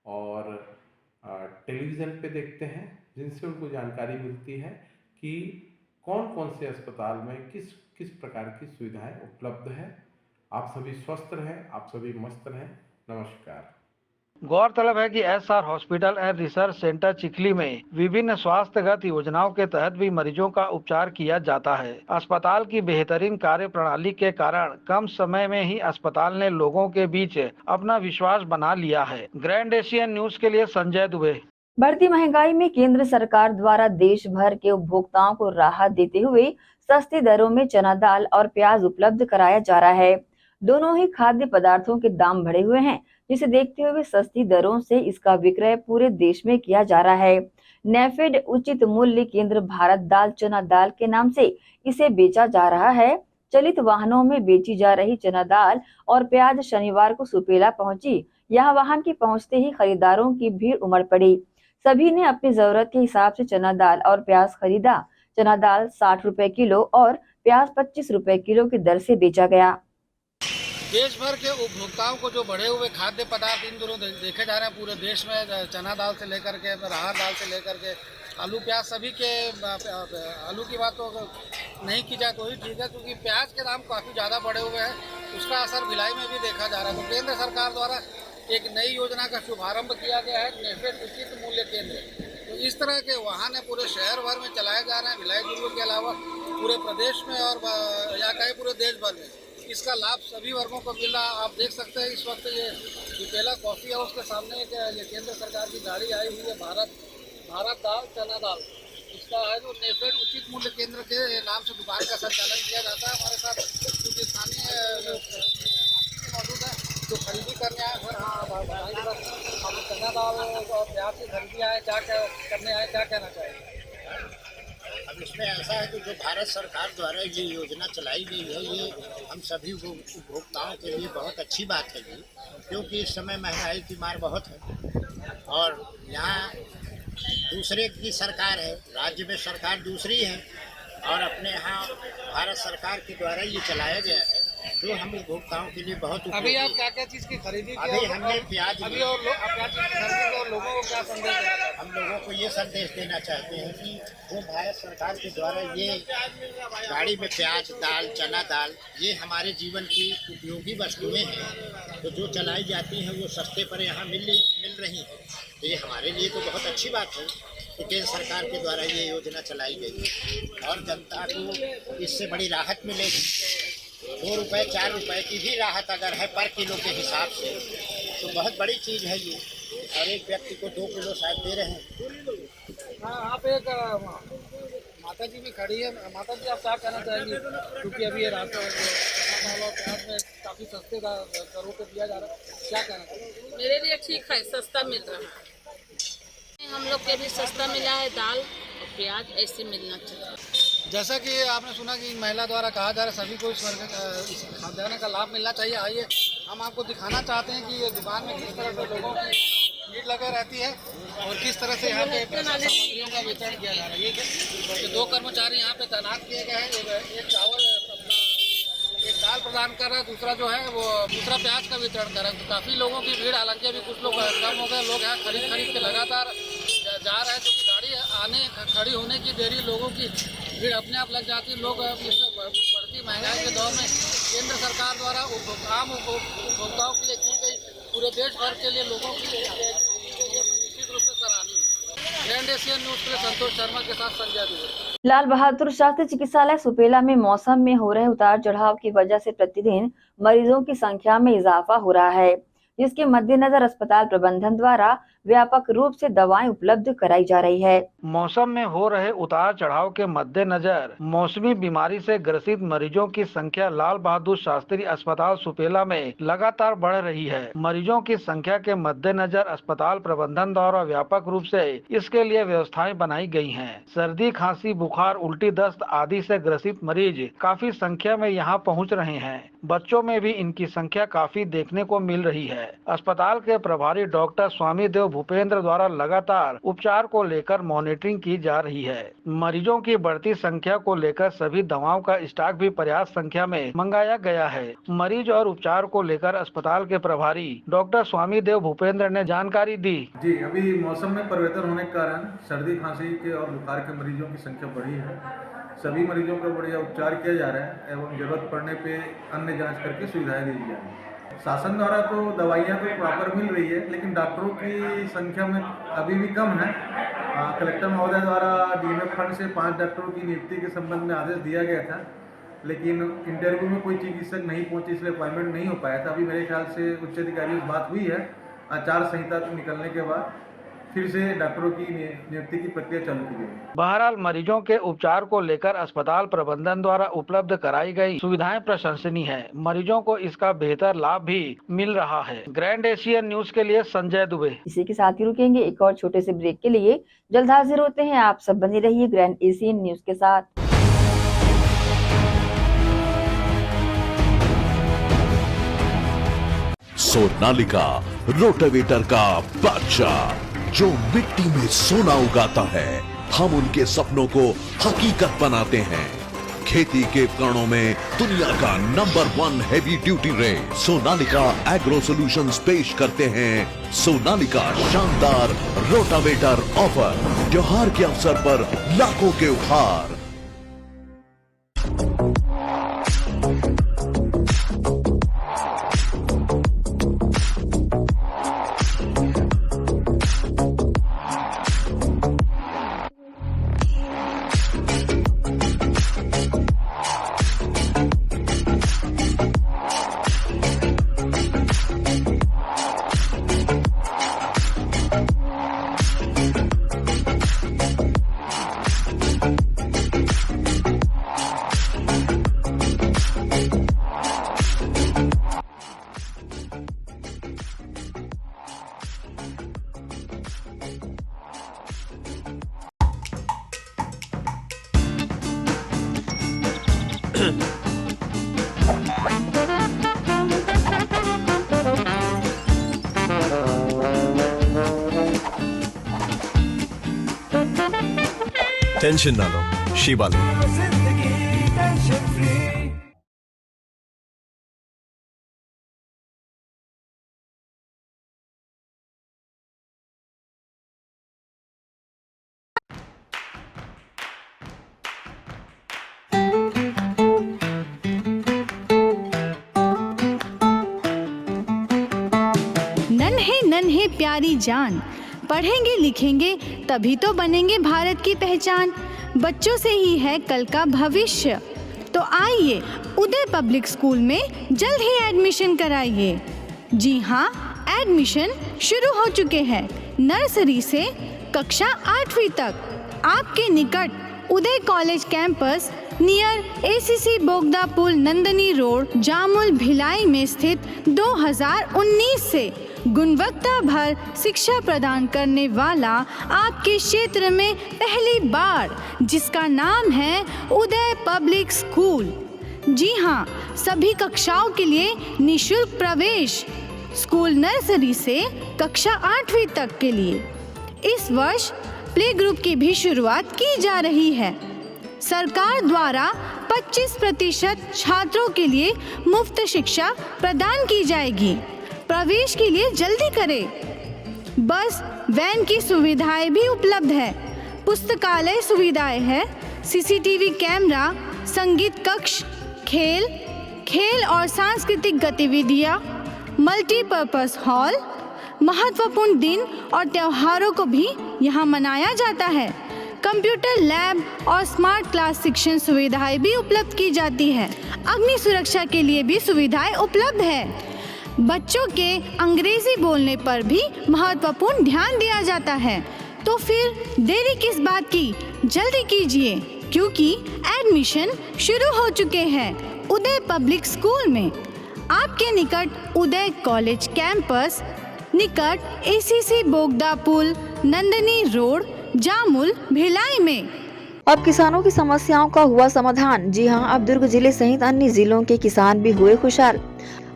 और टेलीविज़न पे देखते हैं, जिनसे उनको जानकारी मिलती है कि कौन कौन से अस्पताल में किस किस प्रकार की सुविधाएं उपलब्ध है। आप सभी स्वस्थ रहें, आप सभी मस्त रहें। नमस्कार। गौरतलब है कि SR hospital and research centre Chikhli में विभिन्न स्वास्थ्यगत योजनाओं के तहत भी मरीजों का उपचार किया जाता है। अस्पताल की बेहतरीन कार्य प्रणाली के कारण कम समय में ही अस्पताल ने लोगों के बीच अपना विश्वास बना लिया है। ग्रैंड एशियन न्यूज के लिए संजय दुबे। बढ़ती महंगाई में केंद्र सरकार द्वारा देश भर के उपभोक्ताओं को राहत देते हुए सस्ती दरों में चना दाल और प्याज उपलब्ध कराया जा रहा है। दोनों ही खाद्य पदार्थों के दाम बढ़े हुए हैं, जिसे देखते हुए सस्ती दरों से इसका विक्रय पूरे देश में किया जा रहा है। नेफेड उचित मूल्य केंद्र भारत दाल चना दाल के नाम से इसे बेचा जा रहा है। चलित वाहनों में बेची जा रही चना दाल और प्याज शनिवार को सुपेला पहुंची। यहाँ वाहन के पहुंचते ही खरीदारों की भीड़ उमड़ पड़ी। सभी ने अपनी जरूरत के हिसाब से चना दाल और प्याज खरीदा। चना दाल 60 रुपए किलो और प्याज 25 रुपए किलो की दर से बेचा गया। देश भर के उपभोक्ताओं को जो बढ़े हुए खाद्य पदार्थ इन दिनों देखे जा रहे हैं पूरे देश में, चना दाल से लेकर के राहर दाल से लेकर के आलू प्याज सभी के, आलू की बात तो नहीं की जाए तो ही ठीक है, क्योंकि प्याज के दाम काफ़ी ज़्यादा बढ़े हुए हैं। उसका असर भिलाई में भी देखा जा रहा है। तो केंद्र सरकार द्वारा एक नई योजना का शुभारंभ किया गया है, नेफेड उचित मूल्य केंद्र। तो इस तरह के वाहन है पूरे शहर भर में चलाए जा रहे हैं, भिलाई दुर्ग के अलावा पूरे प्रदेश में और या कहीं पूरे देश भर में इसका लाभ सभी वर्गों को मिल रहा है। आप देख सकते हैं इस वक्त ये सुपेला कॉफ़ी हाउस के सामने ये केंद्र सरकार की गाड़ी आई हुई है, भारत दाल चना दाल। इसका है जो नेफेड उचित मूल्य केंद्र के नाम से दुकान का संचालन किया जाता है। हमारे साथ कुछ स्थानीय मौजूद है जो खरीदी करने आए। सर हाँ, चना दाल और प्याज की खरीदी आए, क्या करने आए, क्या कहना चाहिए? अब इसमें ऐसा है कि जो भारत सरकार द्वारा ये योजना चलाई गई है, ये हम सभी उपभोक्ताओं के लिए बहुत अच्छी बात है जी, क्योंकि इस समय महंगाई की मार बहुत है और यहाँ दूसरे की सरकार है, राज्य में सरकार दूसरी है और अपने यहाँ भारत सरकार के द्वारा ये चलाया गया है जो हम उपभोक्ताओं के लिए बहुत अभी आप क्या क्या चीज़ की खरीदी? अभी हमने प्याज अभी और लोगों को क्या संदेश देना? हम लोगों को ये संदेश देना चाहते हैं कि जो भारत सरकार के द्वारा ये गाड़ी में प्याज दाल चना दाल ये हमारे जीवन की उपयोगी वस्तुएं हैं, तो जो चलाई जाती हैं वो सस्ते पर यहाँ मिल रही हैं। तो ये हमारे लिए तो बहुत अच्छी बात है कि केंद्र सरकार के द्वारा ये योजना चलाई गई और जनता को इससे बड़ी राहत मिलेगी। 2 रुपये 4 रुपये की भी राहत अगर है पर किलो के हिसाब से तो बहुत बड़ी चीज़ है ये, और एक व्यक्ति को 2 किलो शायद दे रहे हैं। हाँ, आप एक माता जी भी खड़ी है। माता जी, आप क्या कहना चाहेंगी? क्योंकि अभी ये रात प्याज में काफ़ी सस्ते दरों पे दिया जा रहा है, क्या कहना चाहिए? मेरे लिए ठीक है, सस्ता मिल रहा है। हम लोग के भी सस्ता मिला है, दाल और प्याज ऐसे मिलना चाहिए। जैसा कि आपने सुना कि महिला द्वारा कहा जा रहा है सभी को इस खाद्यान्न का लाभ मिलना चाहिए। आइए हम आपको दिखाना चाहते हैं कि ये दुकान में किस तरह से लोगों की भीड़ लगे रहती है और किस तरह से यहाँ पे सामग्रियों का वितरण किया जा रहा है। ये 2 कर्मचारी यहाँ पे तैनात किए गए हैं। एक चावल एक दाल प्रदान कर रहा है, दूसरा जो है वो दूसरा प्याज का वितरण कर रहा है। तो काफ़ी लोगों की भीड़, हालांकि अभी कुछ लोग कम हो गए, लोग यहाँ खरीद के लगातार जा रहे हैं, जो कि गाड़ी खड़ी होने की देरी, लोगों की भीड़ अपने आप लग जाती है। लोग इस बढ़ती महंगाई के दौर में केंद्र सरकार द्वारा आम उपभोक्ताओं के लिए की गई, पूरे देश भर के लिए लोगों की निश्चित रूप से सराहनीय। ग्रैंड एशियन न्यूज के लिए संतोष शर्मा के साथ संजय दुबे। लाल बहादुर शास्त्री चिकित्सालय सुपेला में मौसम में हो रहे उतार चढ़ाव की वजह से प्रतिदिन मरीजों की संख्या में इजाफा हो रहा है, जिसके मद्देनजर अस्पताल प्रबंधन द्वारा व्यापक रूप से दवाएं उपलब्ध कराई जा रही है। मौसम में हो रहे उतार चढ़ाव के मद्देनजर मौसमी बीमारी से ग्रसित मरीजों की संख्या लाल बहादुर शास्त्री अस्पताल सुपेला में लगातार बढ़ रही है। मरीजों की संख्या के मद्देनजर अस्पताल प्रबंधन द्वारा व्यापक रूप से इसके लिए व्यवस्थाएं बनाई गई हैं। सर्दी, खांसी, बुखार, उल्टी, दस्त आदि से ग्रसित मरीज काफी संख्या में यहां पहुंच रहे हैं। बच्चों में भी इनकी संख्या काफी देखने को मिल रही है। अस्पताल के प्रभारी डॉक्टर स्वामी देव भूपेंद्र द्वारा लगातार उपचार को लेकर मॉनिटरिंग की जा रही है। मरीजों की बढ़ती संख्या को लेकर सभी दवाओं का स्टॉक भी पर्याप्त संख्या में मंगाया गया है। मरीज और उपचार को लेकर अस्पताल के प्रभारी डॉक्टर स्वामी देव भूपेंद्र ने जानकारी दी। जी, अभी मौसम में परिवर्तन होने के कारण सर्दी, खांसी के और बुखार के मरीजों की संख्या बढ़ी है। सभी मरीजों का बढ़िया उपचार किया जा रहा है एवं जरूरत पड़ने पे अन्य जांच करके सुविधाएं दी जा रही है। शासन द्वारा तो दवाइयाँ तो प्रॉपर मिल रही है, लेकिन डॉक्टरों की संख्या में अभी भी कम है। कलेक्टर महोदय द्वारा डीएमएफ फंड से 5 डॉक्टरों की नियुक्ति के संबंध में आदेश दिया गया था, लेकिन इंटरव्यू में कोई चिकित्सक नहीं पहुंचे, इसलिए अपॉइंटमेंट नहीं हो पाया था। अभी मेरे ख्याल से उच्च अधिकारियों से बात हुई है, आचार संहिता निकलने के बाद फिर से डॉक्टरों की नियुक्ति की प्रक्रिया चालू की गई। बहरहाल मरीजों के उपचार को लेकर अस्पताल प्रबंधन द्वारा उपलब्ध कराई गई सुविधाएं प्रशंसनीय है। मरीजों को इसका बेहतर लाभ भी मिल रहा है। ग्रैंड एशियन न्यूज के लिए संजय दुबे। इसी के साथ ही रुकेंगे एक और छोटे से ब्रेक के लिए। जल्द हाजिर होते हैं, आप सब बने रहिए ग्रैंड एशियन न्यूज के साथ। सोनालिका रोटावेटर का बादशाह जो मिट्टी में सोना उगाता है, हम उनके सपनों को हकीकत बनाते हैं। खेती के उपकरणों में दुनिया का number 1 heavy duty range Sonalika agro solutions पेश करते हैं सोनालिका शानदार रोटावेटर ऑफर। त्योहार के अवसर पर लाखों के उपहार। टेंशन ना लो, शिबा लो। नन्हे नन्हे प्यारी जान, पढ़ेंगे लिखेंगे तभी तो बनेंगे भारत की पहचान। बच्चों से ही है कल का भविष्य, तो आइए उदय पब्लिक स्कूल में जल्द ही एडमिशन कराइए। जी हाँ, एडमिशन शुरू हो चुके हैं। नर्सरी से कक्षा 8वीं तक आपके निकट उदय कॉलेज कैंपस नियर एसीसी बोगदा पुल, नंदनी रोड, जामुल, भिलाई में स्थित 2019 से गुणवत्ता भर शिक्षा प्रदान करने वाला आपके क्षेत्र में पहली बार, जिसका नाम है उदय पब्लिक स्कूल। जी हाँ, सभी कक्षाओं के लिए निःशुल्क प्रवेश। स्कूल नर्सरी से कक्षा 8वीं तक के लिए इस वर्ष प्ले ग्रुप की भी शुरुआत की जा रही है। सरकार द्वारा 25% छात्रों के लिए मुफ्त शिक्षा प्रदान की जाएगी। प्रवेश के लिए जल्दी करें। बस वैन की सुविधाएं भी उपलब्ध है। पुस्तकालय सुविधाएं है, सीसीटीवी कैमरा, संगीत कक्ष, खेल और सांस्कृतिक गतिविधियां, मल्टीपर्पज हॉल, महत्वपूर्ण दिन और त्योहारों को भी यहाँ मनाया जाता है। कंप्यूटर लैब और स्मार्ट क्लास शिक्षण सुविधाएं भी उपलब्ध की जाती है। अग्नि सुरक्षा के लिए भी सुविधाएं उपलब्ध है। बच्चों के अंग्रेजी बोलने पर भी महत्वपूर्ण ध्यान दिया जाता है। तो फिर देरी किस बात की, जल्दी कीजिए क्योंकि एडमिशन शुरू हो चुके हैं उदय पब्लिक स्कूल में, आपके निकट उदय कॉलेज कैंपस, निकट एसीसी बोगदा पुल, नंदनी रोड, जामुल, भिलाई में। अब किसानों की समस्याओं का हुआ समाधान। जी हां, अब दुर्ग जिले सहित अन्य जिलों के किसान भी हुए खुशहाल।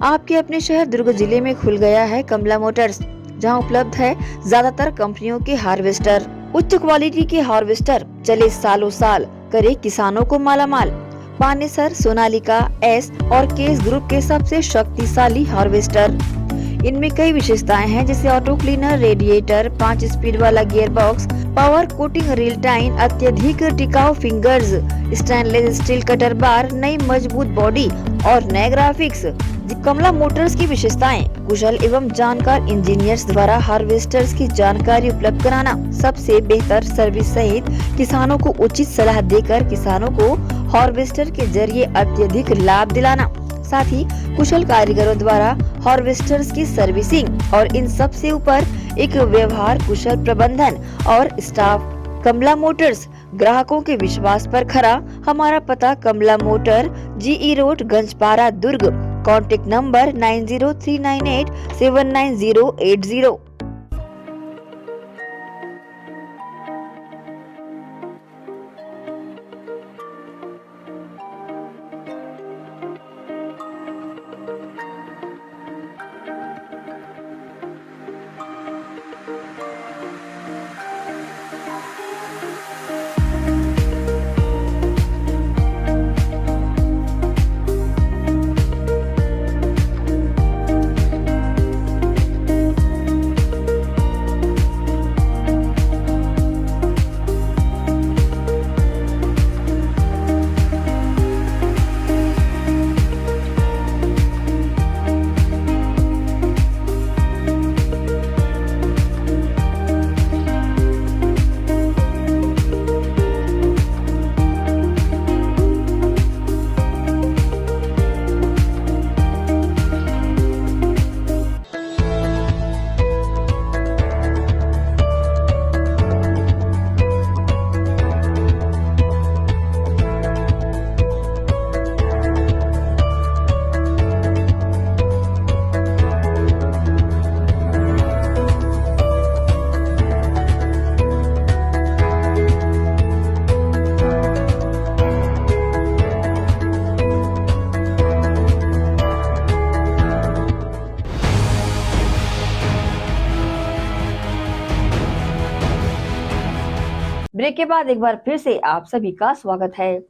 आपके अपने शहर दुर्ग जिले में खुल गया है कमला मोटर्स, जहां उपलब्ध है ज्यादातर कंपनियों के हार्वेस्टर। उच्च क्वालिटी के हार्वेस्टर चले सालों साल, करे किसानों को मालामाल। पानेसर, सोनालिका, एस और केस ग्रुप के सबसे शक्तिशाली हार्वेस्टर। इनमें कई विशेषताएं हैं, जैसे ऑटो क्लीनर, रेडिएटर, 5 स्पीड वाला gear box, power coating reel time, अत्यधिक टिकाऊ फिंगर्स, स्टेनलेस स्टील कटर बार, नई मजबूत बॉडी और नए ग्राफिक्स। कमला मोटर्स की विशेषताएं: कुशल एवं जानकार इंजीनियर्स द्वारा हार्वेस्टर्स की जानकारी उपलब्ध कराना, सबसे बेहतर सर्विस सहित किसानों को उचित सलाह देकर किसानों को हार्वेस्टर के जरिए अत्यधिक लाभ दिलाना, साथ ही कुशल कारीगरों द्वारा हार्वेस्टर्स की सर्विसिंग और इन सब से ऊपर एक व्यवहार कुशल प्रबंधन और स्टाफ। कमला मोटर्स, ग्राहकों के विश्वास पर खरा। हमारा पता Kamla motor, GE road, Ganjpara, Durg. Contact number 9039879080। Break के बाद एक बार फिर से आप सभी का स्वागत है।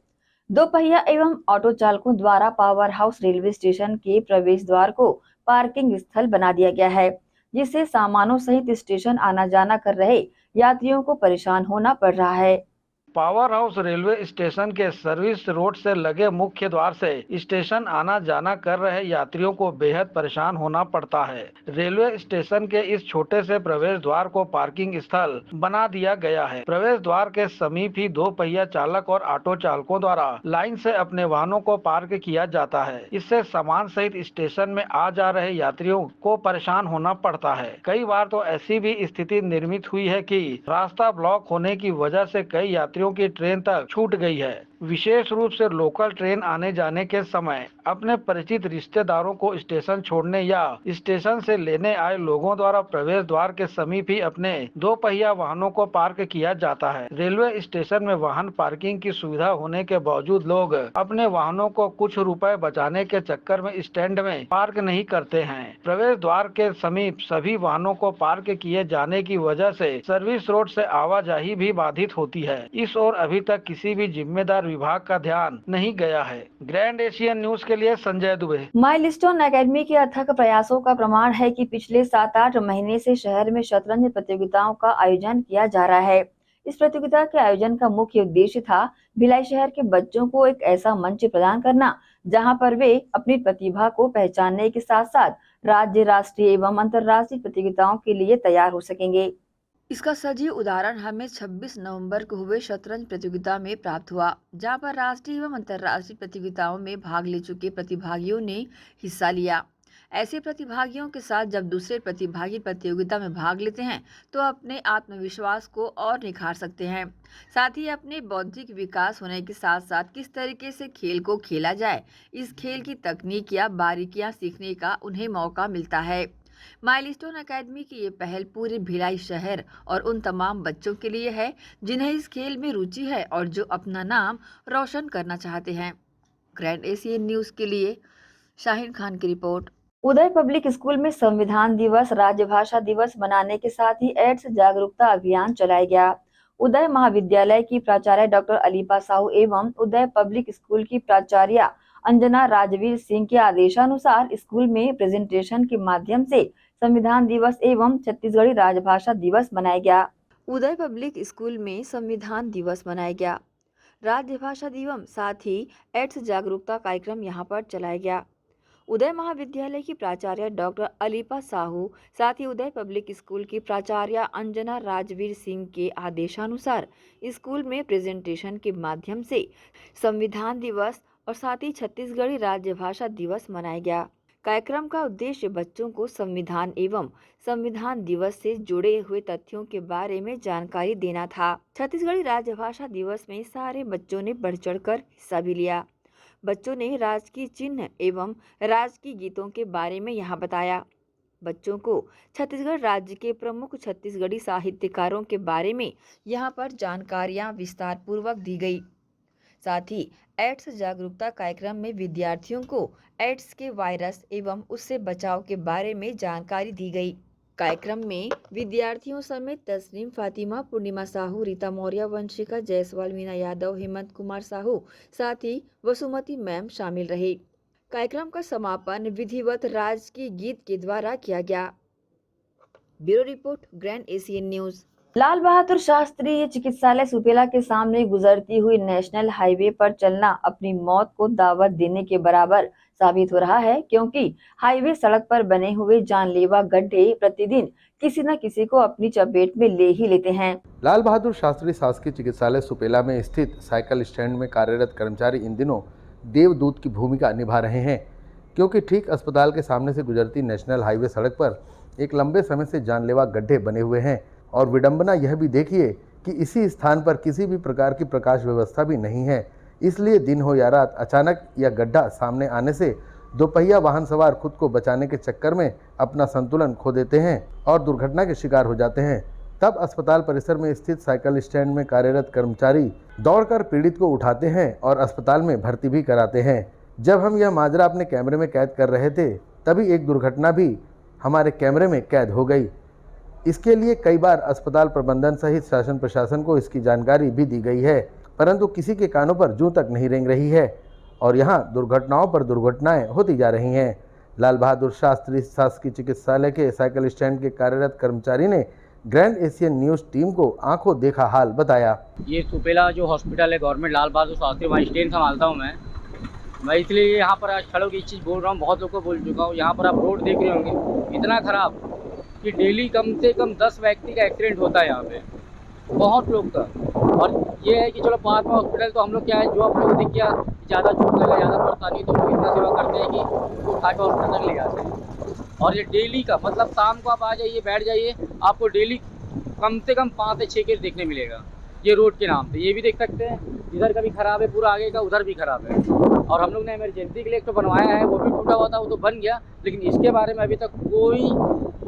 दोपहिया एवं ऑटो चालकों द्वारा पावर हाउस रेलवे स्टेशन के प्रवेश द्वार को पार्किंग स्थल बना दिया गया है, जिससे सामानों सहित स्टेशन आना जाना कर रहे यात्रियों को परेशान होना पड़ रहा है। पावर हाउस रेलवे स्टेशन के सर्विस रोड से लगे मुख्य द्वार से स्टेशन आना जाना कर रहे यात्रियों को बेहद परेशान होना पड़ता है। रेलवे स्टेशन के इस छोटे से प्रवेश द्वार को पार्किंग स्थल बना दिया गया है। प्रवेश द्वार के समीप ही दो पहिया चालक और ऑटो चालकों द्वारा लाइन से अपने वाहनों को पार्क किया जाता है। इससे सामान सहित स्टेशन में आ जा रहे यात्रियों को परेशान होना पड़ता है। कई बार तो ऐसी भी स्थिति निर्मित हुई है कि रास्ता ब्लॉक होने की वजह से कई यात्रियों की ट्रेन तक छूट गई है। विशेष रूप से लोकल ट्रेन आने जाने के समय अपने परिचित रिश्तेदारों को स्टेशन छोड़ने या स्टेशन से लेने आए लोगों द्वारा प्रवेश द्वार के समीप ही अपने दो पहिया वाहनों को पार्क किया जाता है। रेलवे स्टेशन में वाहन पार्किंग की सुविधा होने के बावजूद लोग अपने वाहनों को कुछ रुपए बचाने के चक्कर में स्टैंड में पार्क नहीं करते हैं। प्रवेश द्वार के समीप सभी वाहनों को पार्क किए जाने की वजह से सर्विस रोड से आवाजाही भी बाधित होती है। इस ओर अभी तक किसी भी जिम्मेदार विभाग का ध्यान नहीं गया है। ग्रैंड एशियन न्यूज के लिए संजय दुबे। माइलस्टोन एकेडमी के अथक प्रयासों का प्रमाण है कि पिछले 7-8 महीने से शहर में शतरंज प्रतियोगिताओं का आयोजन किया जा रहा है। इस प्रतियोगिता के आयोजन का मुख्य उद्देश्य था भिलाई शहर के बच्चों को एक ऐसा मंच प्रदान करना जहां पर वे अपनी प्रतिभा को पहचानने के साथ साथ राज्य, राष्ट्रीय एवं अंतर्राष्ट्रीय प्रतियोगिताओं के लिए तैयार हो सकेंगे। इसका सजीव उदाहरण हमें 26 नवंबर को हुए शतरंज प्रतियोगिता में प्राप्त हुआ, जहां पर राष्ट्रीय एवं अंतर्राष्ट्रीय प्रतियोगिताओं में भाग ले चुके प्रतिभागियों ने हिस्सा लिया। ऐसे प्रतिभागियों के साथ जब दूसरे प्रतिभागी प्रतियोगिता में भाग लेते हैं तो अपने आत्मविश्वास को और निखार सकते हैं। साथ ही अपने बौद्धिक विकास होने के साथ साथ किस तरीके से खेल को खेला जाए, इस खेल की तकनीक या बारीकियां सीखने का उन्हें मौका मिलता है। माइलस्टोन एकेडमी की ये पहल पूरे भिलाई शहर और उन तमाम बच्चों के लिए है जिन्हें इस खेल में रुचि है और जो अपना नाम रोशन करना चाहते हैं। ग्रैंड एशियन न्यूज़ के लिए शाहीन खान की रिपोर्ट। उदय पब्लिक स्कूल में संविधान दिवस, राजभाषा दिवस मनाने के साथ ही एड्स जागरूकता अभियान चलाया गया। उदय महाविद्यालय की प्राचार्य डॉक्टर अलीपा साहू एवं उदय पब्लिक स्कूल की प्राचार्य अंजना राजवीर सिंह के आदेशानुसार स्कूल में प्रेजेंटेशन के माध्यम से संविधान दिवस एवं छत्तीसगढ़ी राजभाषा दिवस मनाया गया। उदय पब्लिक स्कूल में संविधान दिवस मनाया गया, राजभाषा दिवस साथ ही एड्स जागरूकता कार्यक्रम यहां पर चलाया गया। उदय महाविद्यालय की प्राचार्य डॉक्टर अलीपा साहू साथ ही उदय पब्लिक स्कूल की प्राचार्य अंजना राजवीर सिंह के आदेशानुसार स्कूल में प्रेजेंटेशन के माध्यम से संविधान दिवस और साथ ही छत्तीसगढ़ी राजभाषा दिवस मनाया गया। कार्यक्रम का उद्देश्य बच्चों को संविधान एवं संविधान दिवस से जुड़े हुए तथ्यों के बारे में जानकारी देना था। छत्तीसगढ़ी राजभाषा दिवस में सारे बच्चों ने बढ़ चढ़कर हिस्सा भी लिया। बच्चों ने राजकीय चिन्ह एवं राजकीय गीतों के बारे में यहाँ बताया। बच्चों को छत्तीसगढ़ राज्य के प्रमुख छत्तीसगढ़ी साहित्यकारों के बारे में यहाँ पर जानकारियाँ विस्तार पूर्वक दी गई। साथ ही एड्स जागरूकता कार्यक्रम में विद्यार्थियों को एड्स के वायरस एवं उससे बचाव के बारे में जानकारी दी गई। कार्यक्रम में विद्यार्थियों समेत तस्नीम फातिमा, पूर्णिमा साहू, रीता मौर्य, वंशिका जायसवाल, मीना यादव, हेमंत कुमार साहू साथ ही वसुमती मैम शामिल रहे। कार्यक्रम का समापन विधिवत राजकीय गीत के द्वारा किया गया। Bureau report, grand Asian news. Lal Bahadur Shastri चिकित्सालय सुपेला के सामने गुजरती हुई नेशनल हाईवे पर चलना अपनी मौत को दावत देने के बराबर साबित हो रहा है, क्योंकि हाईवे सड़क पर बने हुए जानलेवा गड्ढे प्रतिदिन किसी न किसी को अपनी चपेट में ले ही लेते हैं। लाल बहादुर शास्त्री शासकीय चिकित्सालय सुपेला में स्थित साइकिल स्टैंड में कार्यरत कर्मचारी इन दिनों देवदूत की भूमिका निभा रहे हैं, क्योंकि ठीक अस्पताल के सामने से गुजरती नेशनल हाईवे सड़क पर एक लंबे समय से जानलेवा गड्ढे बने हुए हैं। और विडंबना यह भी देखिए कि इसी स्थान पर किसी भी प्रकार की प्रकाश व्यवस्था भी नहीं है। इसलिए दिन हो या रात अचानक यह गड्ढा सामने आने से दोपहिया वाहन सवार खुद को बचाने के चक्कर में अपना संतुलन खो देते हैं और दुर्घटना के शिकार हो जाते हैं। तब अस्पताल परिसर में स्थित साइकिल स्टैंड में कार्यरत कर्मचारी दौड़कर पीड़ित को उठाते हैं और अस्पताल में भर्ती भी कराते हैं। जब हम यह माजरा अपने कैमरे में कैद कर रहे थे, तभी एक दुर्घटना भी हमारे कैमरे में कैद हो गई। इसके लिए कई बार अस्पताल प्रबंधन सहित शासन प्रशासन को इसकी जानकारी भी दी गई है, परंतु किसी के कानों पर जूं तक नहीं रेंग रही है और यहाँ दुर्घटनाओं पर दुर्घटनाएं होती जा रही हैं। लाल बहादुर शास्त्री शासकीय चिकित्सालय के साइकिल स्टैंड के कार्यरत कर्मचारी ने ग्रैंड एशियन न्यूज़ टीम को आंखों देखा हाल बताया। ये सुपेला जो हॉस्पिटल है गवर्नमेंट लाल बहादुर शास्त्री, वहाँ स्टैंड संभालता हूँ मैं इसलिए यहाँ पर आज खड़े होकर इस चीज़ बोल रहा हूँ। बहुत लोगों को बोल चुका हूँ। यहाँ पर आप रोड देख रहे होंगे इतना ख़राब कि डेली कम से कम 10 व्यक्ति का एक्सीडेंट होता है यहाँ पे, बहुत लोग का। और ये है कि चलो पास में हॉस्पिटल, तो हम लोग क्या है, जो आप लोग को दिख गया ज़्यादा चोट लगा, ज़्यादा पड़ता नहीं, तो हम लोग इतना सेवा करते हैं कि उसको उठा के हॉस्पिटल तक ले जाते हैं। और ये डेली का मतलब शाम को आप आ जाइए, बैठ जाइए, आपको डेली कम से कम 5 से 6 केस देखने मिलेगा ये रोड के नाम पे। ये भी देख सकते हैं इधर का भी ख़राब है, पूरा आगे का उधर भी ख़राब है। और हम लोग ने इमरजेंसी के लिए एक तो बनवाया है, वो भी टूटा हुआ था, वो तो बन गया, लेकिन इसके बारे में अभी तक कोई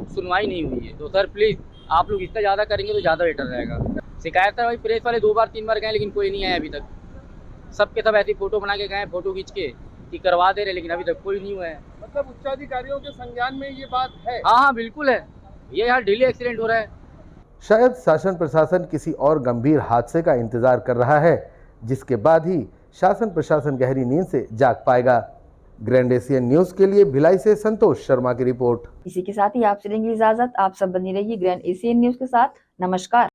सुनवाई नहीं हुई है। तो सर प्लीज़ आप लोग इससे ज़्यादा करेंगे तो ज़्यादा बेटर रहेगा। शिकायत है भाई, प्रेस वाले 2 बार 3 बार गए, लेकिन कोई नहीं आया अभी तक। सबके सब ऐसी फ़ोटो बना के गए, फ़ोटो खींच के कि करवा दे रहे, लेकिन अभी तक कोई नहीं हुआ है। मतलब उच्चाधिकारियों के संज्ञान में ये बात है? हाँ बिल्कुल है। ये यहाँ डेली एक्सीडेंट हो रहा है। शायद शासन प्रशासन किसी और गंभीर हादसे का इंतजार कर रहा है, जिसके बाद ही शासन प्रशासन गहरी नींद से जाग पाएगा। ग्रैंड एशियन न्यूज़ के लिए भिलाई से संतोष शर्मा की रिपोर्ट। इसी के साथ ही आपसे लेंगे इजाजत। आप सब बनी रहिए ग्रैंड एशियन न्यूज़ के साथ। नमस्कार।